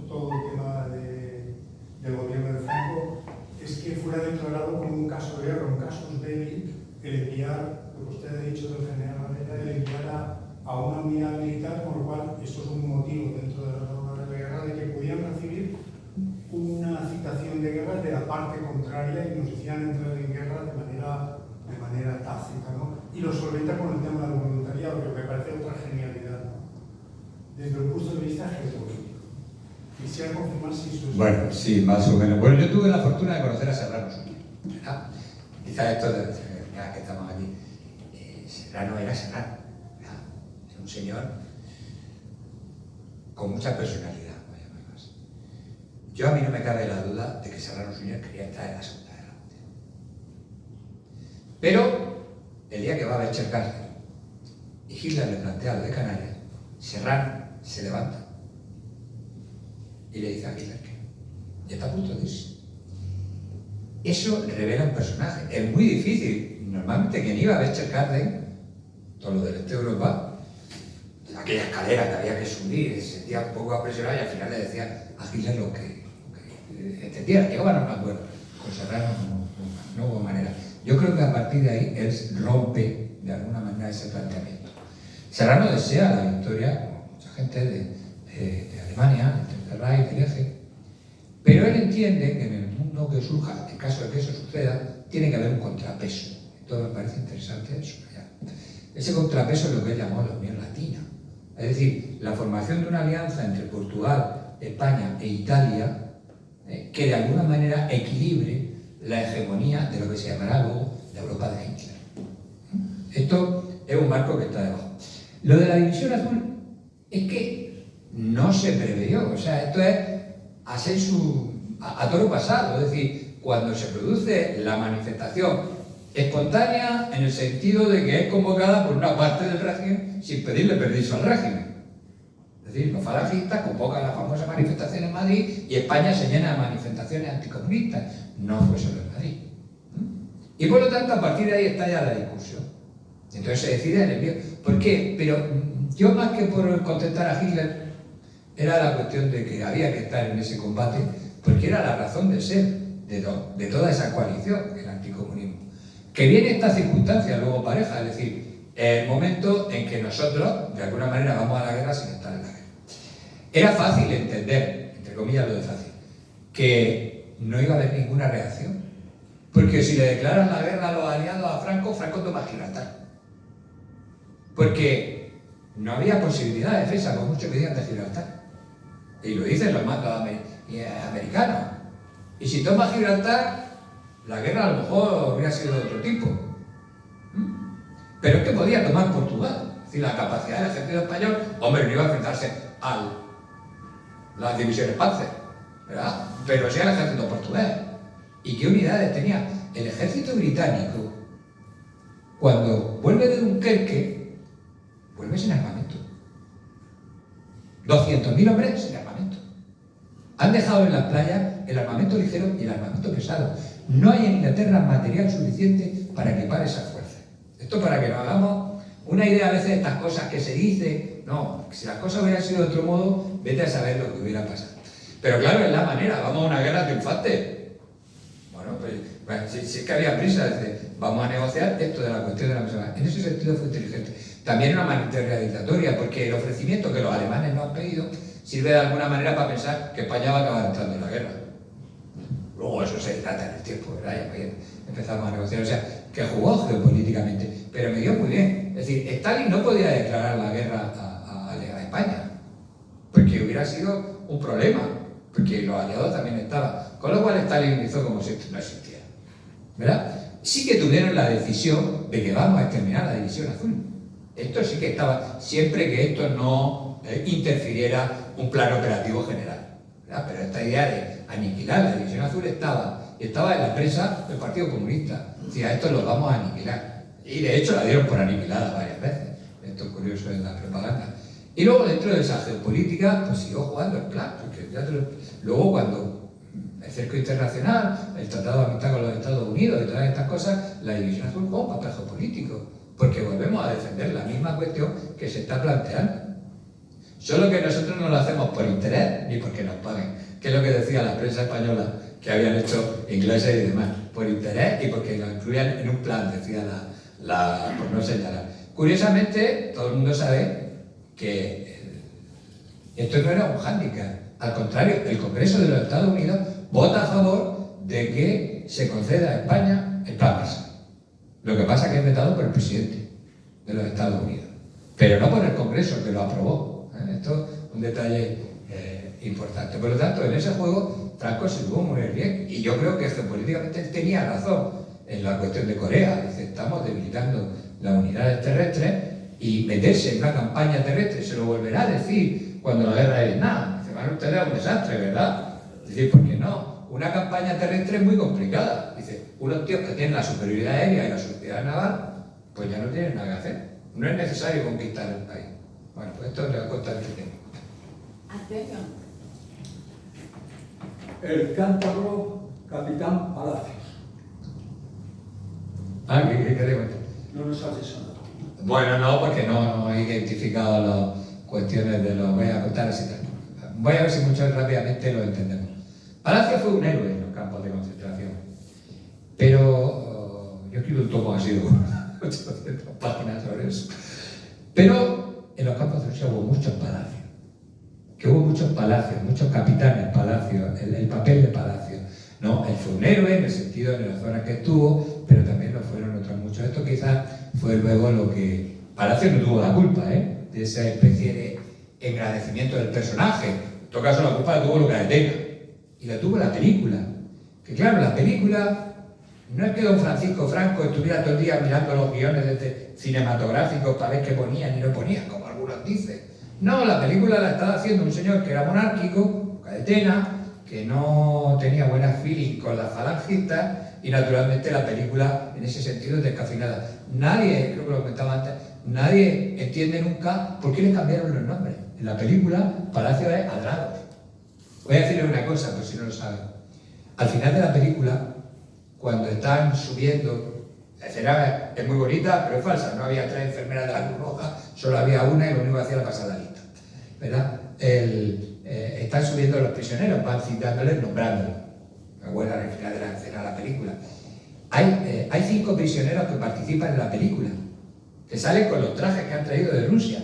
todo el tema del gobierno de Franco, es que fuera declarado como un caso de guerra, un casus belli, el enviar, lo que usted ha dicho del general Varela, el enviar a una unidad militar, con lo cual esto es un motivo dentro de las normas de la guerra de que podían recibir Bueno, sí, más o menos. Bueno, yo tuve la fortuna de conocer a Serrano Suñer, ¿verdad? Quizás esto, ya que estamos aquí, Serrano era Serrano, ¿verdad? Era un señor con mucha personalidad, voy a llamarlo así. Yo a mí no me cabe la duda de que Serrano Suñer quería entrar en la Segunda Guerra Mundial. Pero el día que va a Berchtesgaden y Hitler le plantea lo de Canarias, Serrano se levanta y le dice a Hitler que ya está a punto de irse. Eso revela un personaje. Es muy difícil. Normalmente quien iba a Berchtesgaden, todo lo del este de Europa, aquella escalera que había que subir, se sentía un poco apresurado y al final le decía a Hitler lo que entendía. Llegaban a un acuerdo. Con Serrano no hubo manera. Yo creo que a partir de ahí él rompe de alguna manera ese planteamiento. Serrano desea la victoria, como mucha gente de Alemania, del Tercer Reich, del Eje, pero él entiende que en el mundo que surja, en caso de que eso suceda, tiene que haber un contrapeso. Esto me parece interesante subrayar. Ese contrapeso es lo que él llamó la Unión Latina. Es decir, la formación de una alianza entre Portugal, España e Italia que de alguna manera equilibre la hegemonía de lo que se llamará luego la Europa de Hitler. Esto es un marco que está debajo. Lo de la División Azul es que no se preveyó, o sea, esto es a toro pasado, es decir, cuando se produce la manifestación espontánea en el sentido de que es convocada por una parte del régimen sin pedirle permiso al régimen. Es decir, los falangistas convocan la famosa manifestación en Madrid y España se llena de manifestaciones anticomunistas. No fue solo en Madrid. Y por lo tanto, a partir de ahí está ya la discusión. Entonces se decide el envío. ¿Por qué? Pero yo más que por contentar a Hitler, era la cuestión de que había que estar en ese combate, porque era la razón de ser de toda esa coalición, el anticomunismo. Que viene esta circunstancia luego pareja, es decir, el momento en que nosotros, de alguna manera, vamos a la guerra sin estar en la guerra. Era fácil entender, entre comillas lo de fácil, que no iba a haber ninguna reacción. Porque si le declaran la guerra a los aliados a Franco, Franco toma Gibraltar. Porque no había posibilidad de defensa, por mucho que digan de Gibraltar. Y lo dicen los mandos americanos. Y si toma Gibraltar, la guerra a lo mejor hubiera sido de otro tipo. Pero es que podía tomar Portugal. Es decir, la capacidad del ejército español, hombre, no iba a enfrentarse a las divisiones Panzer, ¿verdad? Pero sí al ejército portugués. ¿Y qué unidades tenía? El ejército británico, cuando vuelve de Dunkerque, vuelve sin armamento. 200.000 hombres sin armamento. Han dejado en las playas el armamento ligero y el armamento pesado. No hay en Inglaterra material suficiente para equipar esas fuerzas. Esto para que nos hagamos una idea a veces de estas cosas que se dice. No, si las cosas hubieran sido de otro modo, vete a saber lo que hubiera pasado. Pero claro, es la manera, vamos a una guerra triunfante. Bueno, pues si es que había prisa, vamos a negociar esto de la cuestión de la mesa. En ese sentido fue inteligente. También una manera dictatoria, porque el ofrecimiento que los alemanes nos han pedido sirve de alguna manera para pensar que España va a acabar entrando en la guerra. Luego eso se dilata en el tiempo, ¿verdad? Ya empezamos a negociar, o sea, que jugó geopolíticamente, pero me dio muy bien. Es decir, Stalin no podía declarar la guerra a España, porque hubiera sido un problema, porque los aliados también estaban. Con lo cual Stalin hizo como si esto no existiera, ¿verdad? Sí que tuvieron la decisión de que vamos a exterminar la División Azul. Esto sí que estaba, siempre que esto no interfiriera un plan operativo general, ¿verdad? Pero esta idea de aniquilar la División Azul estaba en la prensa del Partido Comunista. Decía, estos los vamos a aniquilar. Y de hecho la dieron por aniquilada varias veces. Esto es curioso en la propaganda. Y luego dentro de esa geopolítica, pues siguió jugando el plan. Porque luego cuando el cerco internacional, el tratado de amistad con los Estados Unidos y todas estas cosas, la División Azul jugó un papel geopolítico. Porque volvemos a defender la misma cuestión que se está planteando. Solo que nosotros no lo hacemos por interés ni porque nos paguen, que es lo que decía la prensa española que habían hecho ingleses y demás, por interés y porque lo incluían en un plan, decía por no señalar. Curiosamente, todo el mundo sabe que esto no era un hándicap. Al contrario, el Congreso de los Estados Unidos vota a favor de que se conceda a España el plan Marshall. Lo que pasa es que es vetado por el presidente de los Estados Unidos, pero no por el Congreso que lo aprobó. Esto es un detalle importante. Por lo tanto, en ese juego Franco se tuvo muy bien, y yo creo que geopolíticamente él tenía razón en la cuestión de Corea. Dice, estamos debilitando las unidades terrestres, y meterse en una campaña terrestre, se lo volverá a decir cuando la guerra de Vietnam. Dice, van ustedes a un desastre, ¿verdad? Es decir, ¿por qué no? Una campaña terrestre es muy complicada. Dice, unos tíos que tienen la superioridad aérea y la superioridad naval, pues ya no tienen nada que hacer. No es necesario conquistar el país. Bueno, pues esto le va a contar este tema. Antonio. El cántabro Capitán Palacios. Ah, ¿qué queremos? No nos hace nada. Bueno, no, porque no he identificado las cuestiones de los... Voy a contar así. Voy a ver si mucho rápidamente lo entendemos. Palacio fue un héroe en los campos de concentración, pero yo escribo un tomo así de 800 páginas sobre eso. Pero en los campos de Rusia hubo muchos palacios, muchos palacios, muchos capitanes palacios, el papel de palacio. No, él fue un héroe en el sentido de las zonas que estuvo, pero también lo fueron otros muchos. Esto quizás fue luego lo que... Palacio no tuvo la culpa, de esa especie de engrandecimiento del personaje. En todo caso, la culpa la tuvo Luca de Tena, y la tuvo la película. Que claro, la película no es que don Francisco Franco estuviera todo el día mirando los guiones cinematográficos para ver qué ponían y no ponían, como algunos dicen. No, la película la estaba haciendo un señor que era monárquico, Luca de Tena, que no tenía buenas feeling con las falangistas, y naturalmente la película en ese sentido es descafeinada. Nadie, creo que lo comentaba antes, nadie entiende nunca por qué le cambiaron los nombres. En la película Palacio es Adrados. Voy a decirle una cosa, por si no lo saben. Al final de la película, cuando están subiendo, la escena es muy bonita, pero es falsa. No había 3 enfermeras de la Cruz Roja, solo había una, y lo único que hacía era pasar la lista, ¿verdad? Están subiendo los prisioneros, van citándoles, nombrándolos. Me acuerdo al final de la escena de la película. Hay 5 prisioneros que participan en la película, que salen con los trajes que han traído de Rusia.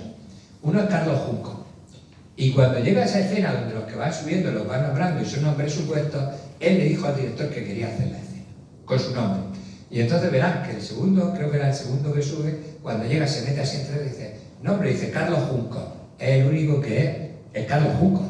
Uno es Carlos Junco. Y cuando llega esa escena donde los que van subiendo los van nombrando y son nombres supuestos, él le dijo al director que quería hacer la escena, con su nombre. Y entonces verán que el segundo, creo que era el segundo que sube, cuando llega se mete así entre, dice, nombre, dice Carlos Junco. Es el único que es Carlos Junco.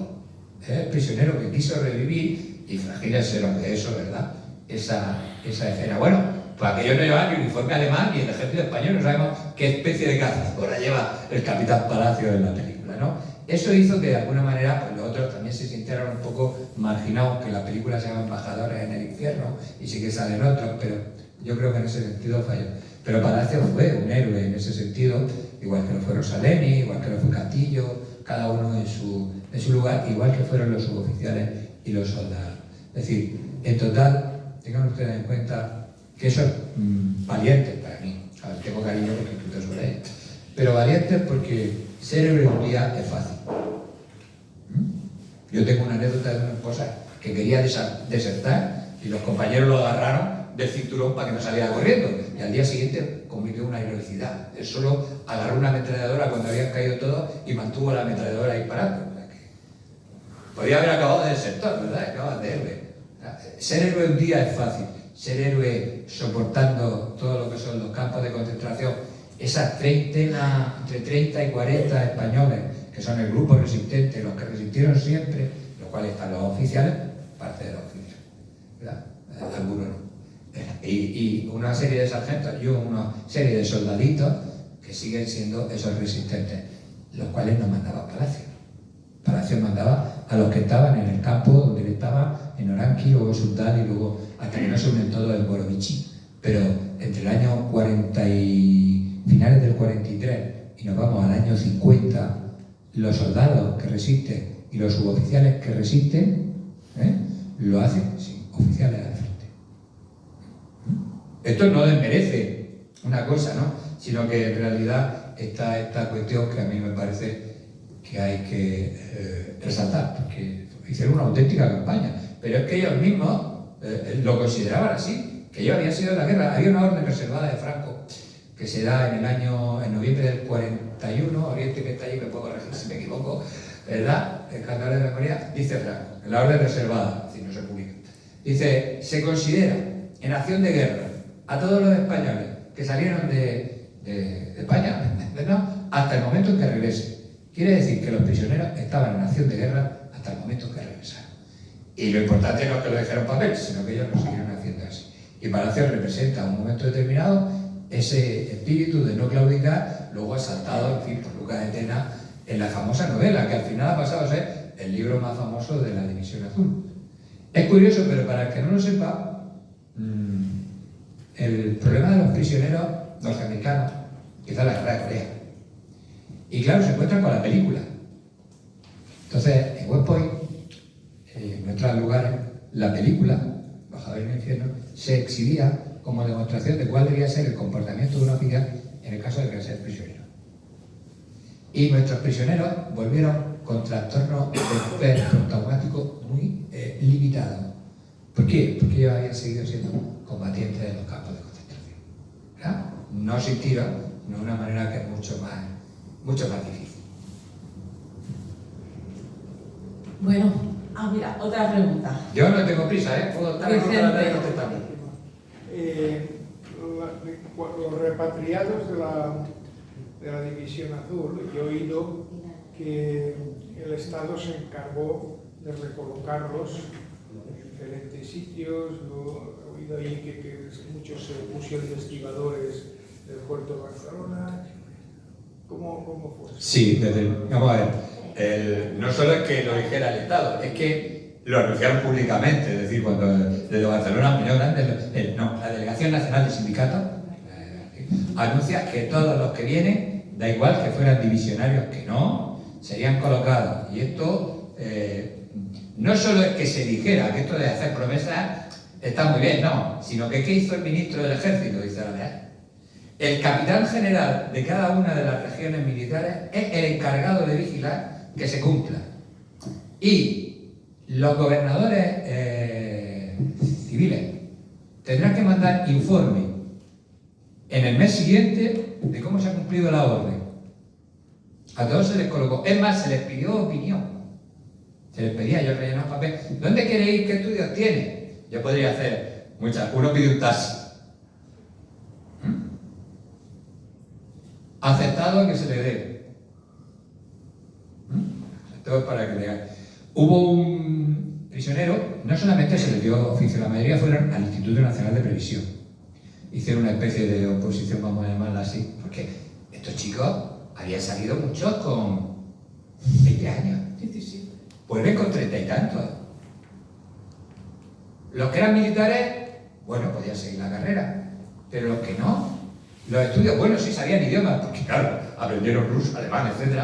Es el prisionero que quiso revivir, y imagínense lo que es eso, ¿verdad? Esa escena. Bueno, pues aquello no lleva ni uniforme alemán ni el ejército español, no sabemos qué especie de cazadora lleva el capitán Palacio en la película, ¿no? Eso hizo que de alguna manera pues, los otros también se sintieran un poco marginados, que la película se llama Embajadores en el Infierno, y sí que salen otros, pero yo creo que en ese sentido falló. Pero Palacio fue un héroe en ese sentido, igual que lo fue Rosaleni, igual que lo fue Castillo, cada uno en su lugar, igual que fueron los suboficiales y los soldados. Es decir, en total, tengan ustedes en cuenta que eso es valientes para mí. A ver, tengo cariño porque he escrito sobre ello. Pero valientes porque ser héroe un día es fácil. Yo tengo una anécdota de una esposa que quería desertar y los compañeros lo agarraron del cinturón para que no saliera corriendo. Y al día siguiente cometió una heroicidad. Él solo agarró una ametralladora cuando habían caído todos y mantuvo la ametralladora disparando. Podría haber acabado de desertar, ¿verdad? Acabas de héroe. Ser héroe un día es fácil. Ser héroe soportando todo lo que son los campos de concentración, esas treintena, entre 30 y 40 españoles, que son el grupo resistente, los que resistieron siempre, los cuales están los oficiales, parte de los oficiales, ¿verdad? Algunos no. Y una serie de sargentos y una serie de soldaditos que siguen siendo esos resistentes, los cuales no mandaba Palacio. Palacio mandaba a los que estaban en el campo donde él estaba, en Oranqui, luego Sundal y luego hasta que no se unen todos en Borovichi. Pero entre el año 40 y finales del 43 y nos vamos al año 50, los soldados que resisten y los suboficiales que resisten lo hacen sin oficiales al frente. Esto no desmerece una cosa, ¿no? Sino que en realidad está esta cuestión que a mí me parece que hay que resaltar, porque hicieron una auténtica campaña, pero es que ellos mismos lo consideraban así, que ellos habían sido en la guerra. Había una orden reservada de Franco que se da en noviembre del 41, Oriente que está allí, me puedo corregir si me equivoco, ¿verdad? El canal de memoria, dice Franco, en la orden reservada, si no se publica, dice, se considera en acción de guerra a todos los españoles que salieron de España, ¿no? Hasta el momento en que regresen. Quiere decir que los prisioneros estaban en acción de guerra hasta el momento que regresaron. Y lo importante no es que lo dejaron en papel, sino que ellos lo siguieron haciendo así. Y Palacios representa un momento determinado ese espíritu de no claudicar, luego asaltado, en fin, por Lucas de Tena en la famosa novela, que al final ha pasado a ser el libro más famoso de la División Azul. Es curioso, pero para el que no lo sepa, el problema de los prisioneros norteamericanos, quizá la guerra de Corea. Y claro, se encuentran con la película. Entonces, en West Point, en otros lugares, la película, Bajador en el infierno, se exhibía como demostración de cuál debía ser el comportamiento de un oficial en el caso de que sea prisionero. Y nuestros prisioneros volvieron con trastornos de estrés postraumático muy limitados. ¿Por qué? Porque ellos habían seguido siendo combatientes de los campos de concentración, ¿verdad? No sin tiros, sino de una manera que es mucho más difícil. Bueno, mira, otra pregunta. Yo no tengo prisa, ¿eh? Puedo estar Vicente. contestando. Los repatriados de la División Azul, yo he oído que el Estado se encargó de recolocarlos en diferentes sitios. He oído ahí que muchos se pusieron investigadores del puerto de Barcelona. ¿Cómo fue eso? Sí, vamos a ver, no solo es que lo dijera el Estado, es que lo anunciaron públicamente, es decir, cuando desde Barcelona, la Delegación Nacional de Sindicatos anuncia que todos los que vienen, da igual que fueran divisionarios que no, serían colocados. Y esto no solo es que se dijera, que esto de hacer promesas está muy bien, no, sino que ¿qué hizo el ministro del Ejército? Dice la verdad. El capitán general de cada una de las regiones militares es el encargado de vigilar que se cumpla. Y los gobernadores civiles tendrán que mandar informe en el mes siguiente de cómo se ha cumplido la orden. A todos se les colocó. Es más, se les pidió opinión. Se les pedía, yo rellenaba un papel. ¿Dónde quiere ir? ¿Qué estudios tiene? Yo podría hacer muchas. Uno pide un taxi. Aceptado que se le dé. Esto es para que lean. Hubo un prisionero, no solamente se le dio oficio, la mayoría fueron al Instituto Nacional de Previsión. Hicieron una especie de oposición, vamos a llamarla así, porque estos chicos habían salido muchos con 20 años. Vuelven con 30 y tantos. Los que eran militares, bueno, podían seguir la carrera, pero los que no, los estudios, bueno, sí sabían idiomas, porque claro, aprendieron ruso, alemán, etc.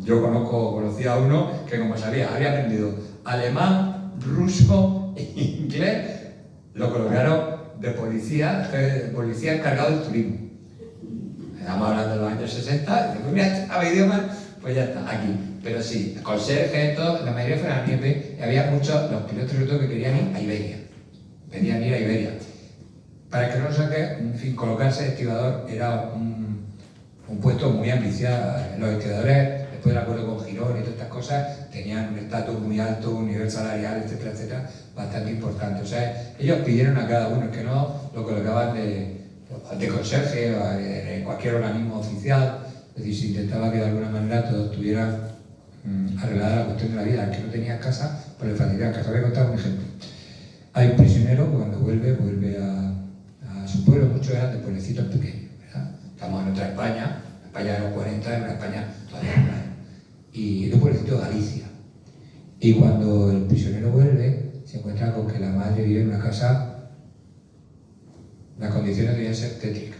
Yo conocí a uno que como sabía, había aprendido alemán, ruso e inglés, lo colocaron de policía encargado del turismo. Estamos hablando de los años 60, y pues mira, sabe idiomas, pues ya está, aquí. Pero sí, conserje, todo, la mayoría fueron a Niepe, y había muchos, los pilotos sobre todo, que querían ir a Iberia. Querían ir a Iberia. Para que no lo saque, en fin, colocarse de estibador era un puesto muy ambicioso. Los estibadores, después del acuerdo con Girón y todas estas cosas, tenían un estatus muy alto, un nivel salarial, etcétera, etcétera, bastante importante. O sea, ellos pidieron a cada uno, el que no, lo colocaban de conserje o en cualquier organismo oficial. Es decir, se intentaba que de alguna manera todos tuvieran arreglada la cuestión de la vida. El que no tenía casa, pues le facilitaban casa. Voy a contar un ejemplo. Hay un prisionero que cuando vuelve a su pueblo, muchos eran de pueblecitos pequeños, ¿verdad? Estamos en otra España de los 40, en una España todavía rural. Y de un pueblecito de Galicia. Y cuando el prisionero vuelve, se encuentra con que la madre vive en una casa, las condiciones debían ser tétricas.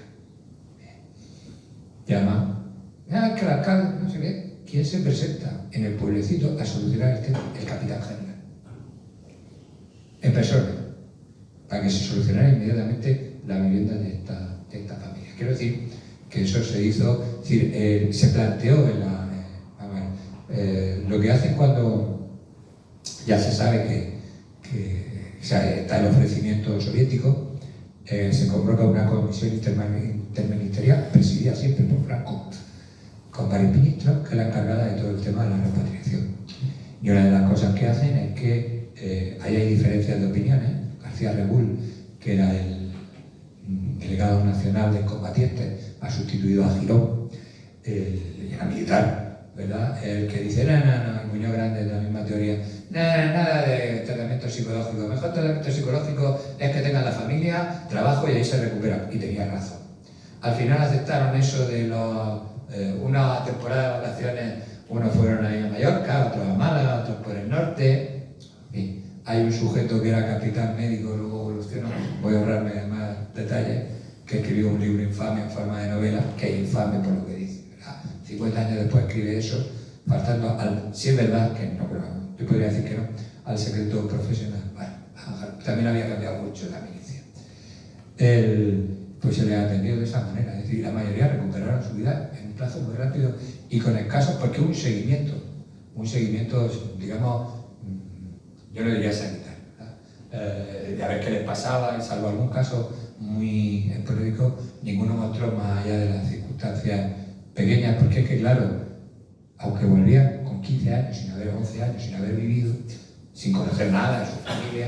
Llama, que el alcalde, no sé qué, ¿quién se presenta en el pueblecito a solucionar el tema? El capitán general. En persona, para que se solucionara inmediatamente la vivienda de esta familia. Quiero decir que eso se hizo, es decir, se planteó en lo que hacen cuando ya se sabe que está el ofrecimiento soviético, se convoca una comisión interministerial, presidida siempre por Franco, con varios ministros, que es la encargada de todo el tema de la repatriación. Y una de las cosas que hacen es que ahí hay diferencias de opiniones. García Regul, que era el delegado nacional de combatientes, ha sustituido a Girón, era militar, ¿verdad? El que dice, no, Muñoz Grande de la misma teoría, nada de tratamiento psicológico, el mejor tratamiento psicológico es que tengan la familia, trabajo y ahí se recuperan. Y tenía razón. Al final aceptaron eso de una temporada de vacaciones, unos fueron ahí a Mallorca, otros a Málaga, otros por el norte. En fin, hay un sujeto que era capitán médico, luego evolucionó, voy a ahorrarme más detalles, que escribió un libro infame en forma de novela, que es infame por lo que dice, ¿verdad? 50 años después escribe eso, faltando si es verdad, que no, pero yo podría decir que no, al secreto profesional. Bueno, también había cambiado mucho la milicia. Pues se le ha atendido de esa manera, es decir, la mayoría recuperaron su vida en un plazo muy rápido y con escasos, porque hubo un seguimiento, digamos, yo no diría sanitario, de a ver qué les pasaba, y salvo algún caso muy esporádico, ninguno mostró más allá de las circunstancias pequeñas, porque es que, claro, aunque volvían con 15 años, sin haber 11 años, sin haber vivido, sin conocer nada de su familia,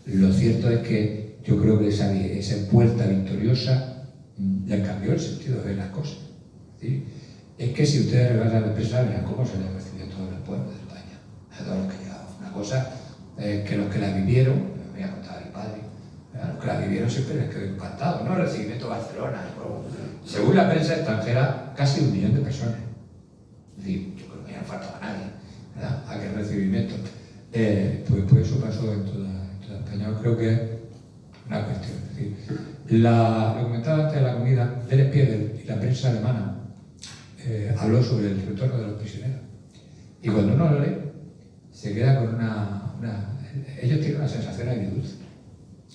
lo cierto es que yo creo que esa puerta victoriosa le cambió el sentido de ver las cosas. ¿Sí? Es que si ustedes repasan la empresa, verán cómo se les recibió todo el pueblo de España, a todos los que llegaban. Una cosa que los que la vivieron, me había contado mi padre, los que la vivieron siempre les quedó impactados, ¿no? El recibimiento de Barcelona, según la prensa extranjera, casi 1 millón de personas. Es decir, yo creo que ya no faltaba a nadie, ¿verdad? Aquel recibimiento. Pues eso pasó en toda España. Yo creo que es una cuestión. Es decir, lo comentaba antes de la comida, Derek Piedel y la prensa alemana habló sobre el retorno de los prisioneros. Y cuando uno lo lee, se queda con ellos tienen una sensación agridulce.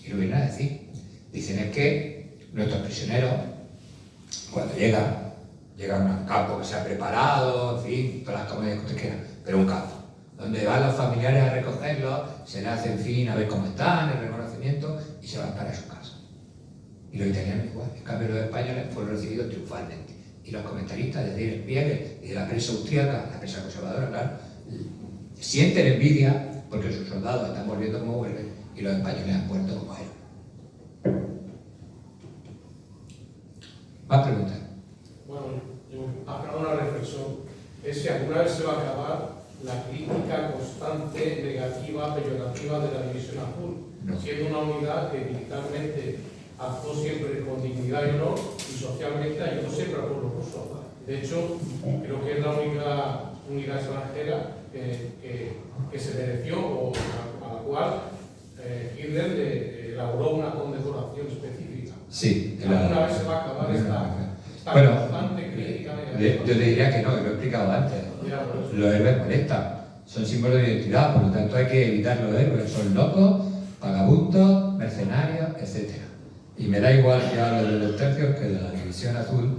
Y lo vienen a decir. Dicen es que nuestros prisioneros, cuando llegan a un campo que se ha preparado, en fin, todas las comedias que usted quiera, pero un campo, donde van los familiares a recogerlos, se le hace, en fin, a ver cómo están, el reconocimiento, y se van para su casa. Y los italianos igual. En cambio, los españoles fueron recibidos triunfalmente. Y los comentaristas de Derek Piedel y de la prensa austríaca, la prensa conservadora, claro, sienten envidia porque sus soldados están volviendo como vuelven y los españoles han muerto como héroes. ¿Más preguntas? Bueno, yo hago una reflexión. Es si alguna vez se va a acabar la crítica constante, negativa, peyorativa de la División Azul, siendo una unidad que militarmente actuó siempre con dignidad y honor y socialmente ayudó siempre al pueblo ruso. De hecho, creo que es la única unidad extranjera que se mereció o a la cual Hitler le elaboró una condecoración específica. Sí. ¿Alguna vez se va a acabar esta bueno, constante crítica negativa? Yo le diría que no, que lo he explicado antes. Los héroes molestan, son símbolos de identidad, por lo tanto hay que evitar los héroes. Son locos, vagabundos, mercenarios, etc. Y me da igual que hable de los tercios que de la División Azul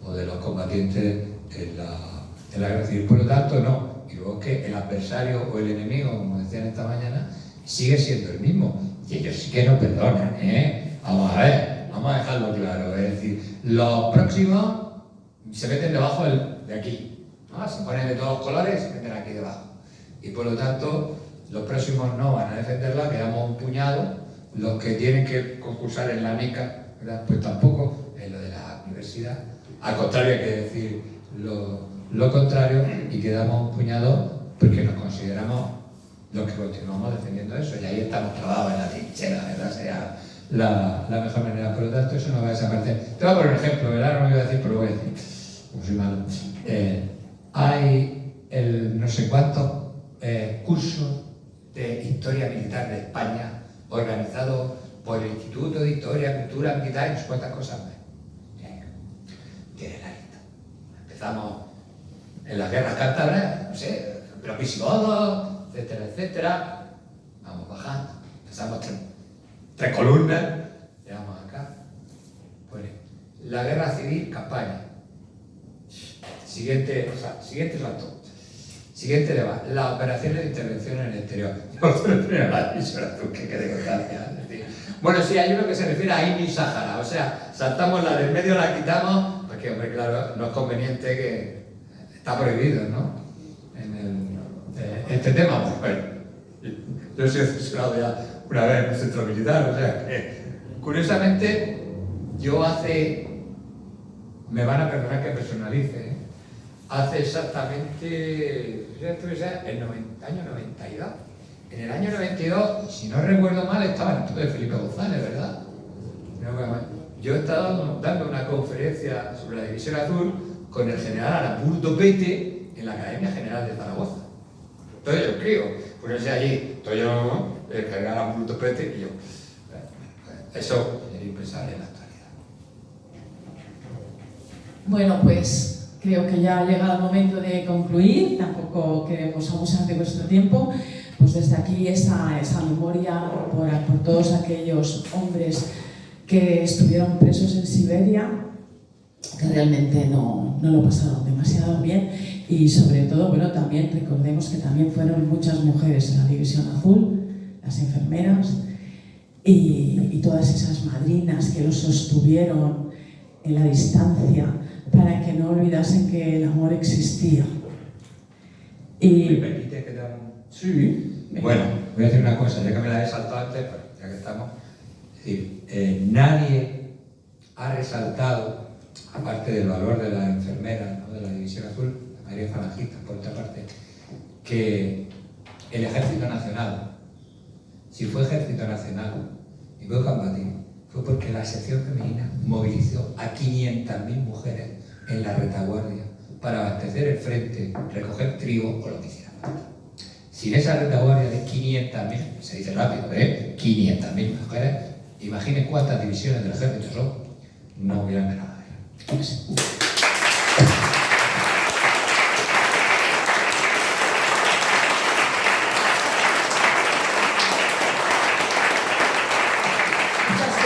o de los combatientes en la Guerra Civil. Por lo tanto, no. Y luego es que el adversario o el enemigo, como decían esta mañana, sigue siendo el mismo. Y ellos sí que no perdonan, ¿eh? Vamos a ver, vamos a dejarlo claro. Es decir, los próximos se meten debajo de aquí, ¿no? Se ponen de todos los colores y se meten aquí debajo. Y por lo tanto, los próximos no van a defenderla, quedamos un puñado. Los que tienen que concursar en la NICA, ¿verdad? Pues tampoco, en lo de la universidad. Al contrario, hay que decir lo contrario y quedamos un puñado porque nos consideramos los que continuamos defendiendo eso. Y ahí estamos trabados en la trinchera, ¿verdad? Sería la mejor manera. Por lo tanto, eso no va a desaparecer. Te voy a poner un ejemplo, ¿verdad? No me iba a decir, pero lo voy a decir. Como soy malo. Hay no sé cuántos cursos de historia militar de España organizado por el Instituto de Historia, Cultura Militar y no sé cuántas cosas más. Tiene la lista. Empezamos en las guerras cántabras, no sé, los visigodos, etcétera, etcétera. Vamos bajando. Empezamos tres columnas, llegamos acá. Pues, la guerra civil, campaña. Siguiente salto. Siguiente debate, las operaciones de intervención en el exterior. Que quede constancia. Bueno, sí, hay uno que se refiere a INI Sáhara, o sea, saltamos la del medio, la quitamos, porque, hombre, claro, no es conveniente que está prohibido, ¿no? Este tema, bueno, yo he sido censurado ya una vez en un centro militar, o sea, que, curiosamente, me van a perdonar que personalice, hace exactamente, el año 92. En el año 92, si no recuerdo mal, estaba en el de Felipe González, ¿verdad? Yo estaba dando una conferencia sobre la División Azul con el general Aramburu Topete en la Academia General de Zaragoza. Entonces yo escribo, pues allí, estoy yo, el general Aramburu Topete y yo. Eso es impensable en la actualidad. Bueno, pues creo que ya ha llegado el momento de concluir, tampoco queremos abusar de vuestro tiempo. Pues desde aquí esa memoria por todos aquellos hombres que estuvieron presos en Siberia, que realmente no lo pasaron demasiado bien, y sobre todo, bueno, también recordemos que también fueron muchas mujeres en la División Azul, las enfermeras, y todas esas madrinas que los sostuvieron en la distancia para que no olvidasen que el amor existía. Y... ¿Me permite que te haga un...? Sí. Bueno, voy a decir una cosa, ya que me la he saltado antes, pero ya que estamos, es decir, nadie ha resaltado, aparte del valor de las enfermeras, ¿no?, de la División Azul, la mayoría falangistas por otra parte, que el Ejército Nacional, si fue Ejército Nacional y fue combatido, fue porque la sección femenina movilizó a 500.000 mujeres en la retaguardia para abastecer el frente, recoger trigo o lo que hiciera falta. Sin esa retaguardia de 500.000, se dice rápido, 500.000 mujeres, imaginen cuántas divisiones del ejército son, no hubieran ganado la guerra. Muchas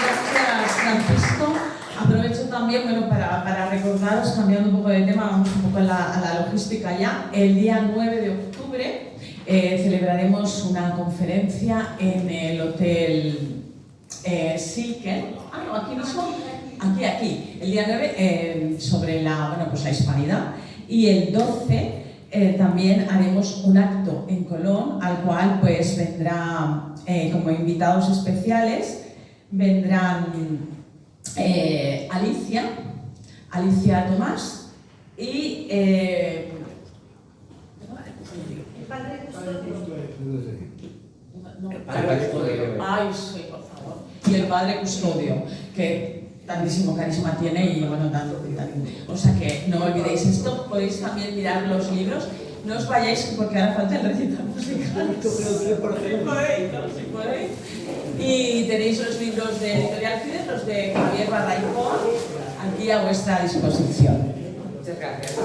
gracias, Francisco. Aprovecho también, bueno, para recordaros, cambiando un poco de tema, vamos un poco a la logística ya. El día 9 de octubre celebraremos una conferencia en el Hotel Silken. No, aquí mismo. Aquí. El día 9 sobre la hispanidad. Y el 12 también haremos un acto en Colón, al cual pues vendrá como invitados especiales, vendrán Alicia Tomás y Ay, sí, por favor. Y el padre Custodio, que tantísimo carisma tiene y bueno, o sea que no olvidéis esto. Podéis también mirar los libros. No os vayáis porque hará falta el recital musical. Si podéis. Y tenéis los libros de Editorial Fides, los de Javier Barraicoa, aquí a vuestra disposición. Muchas gracias.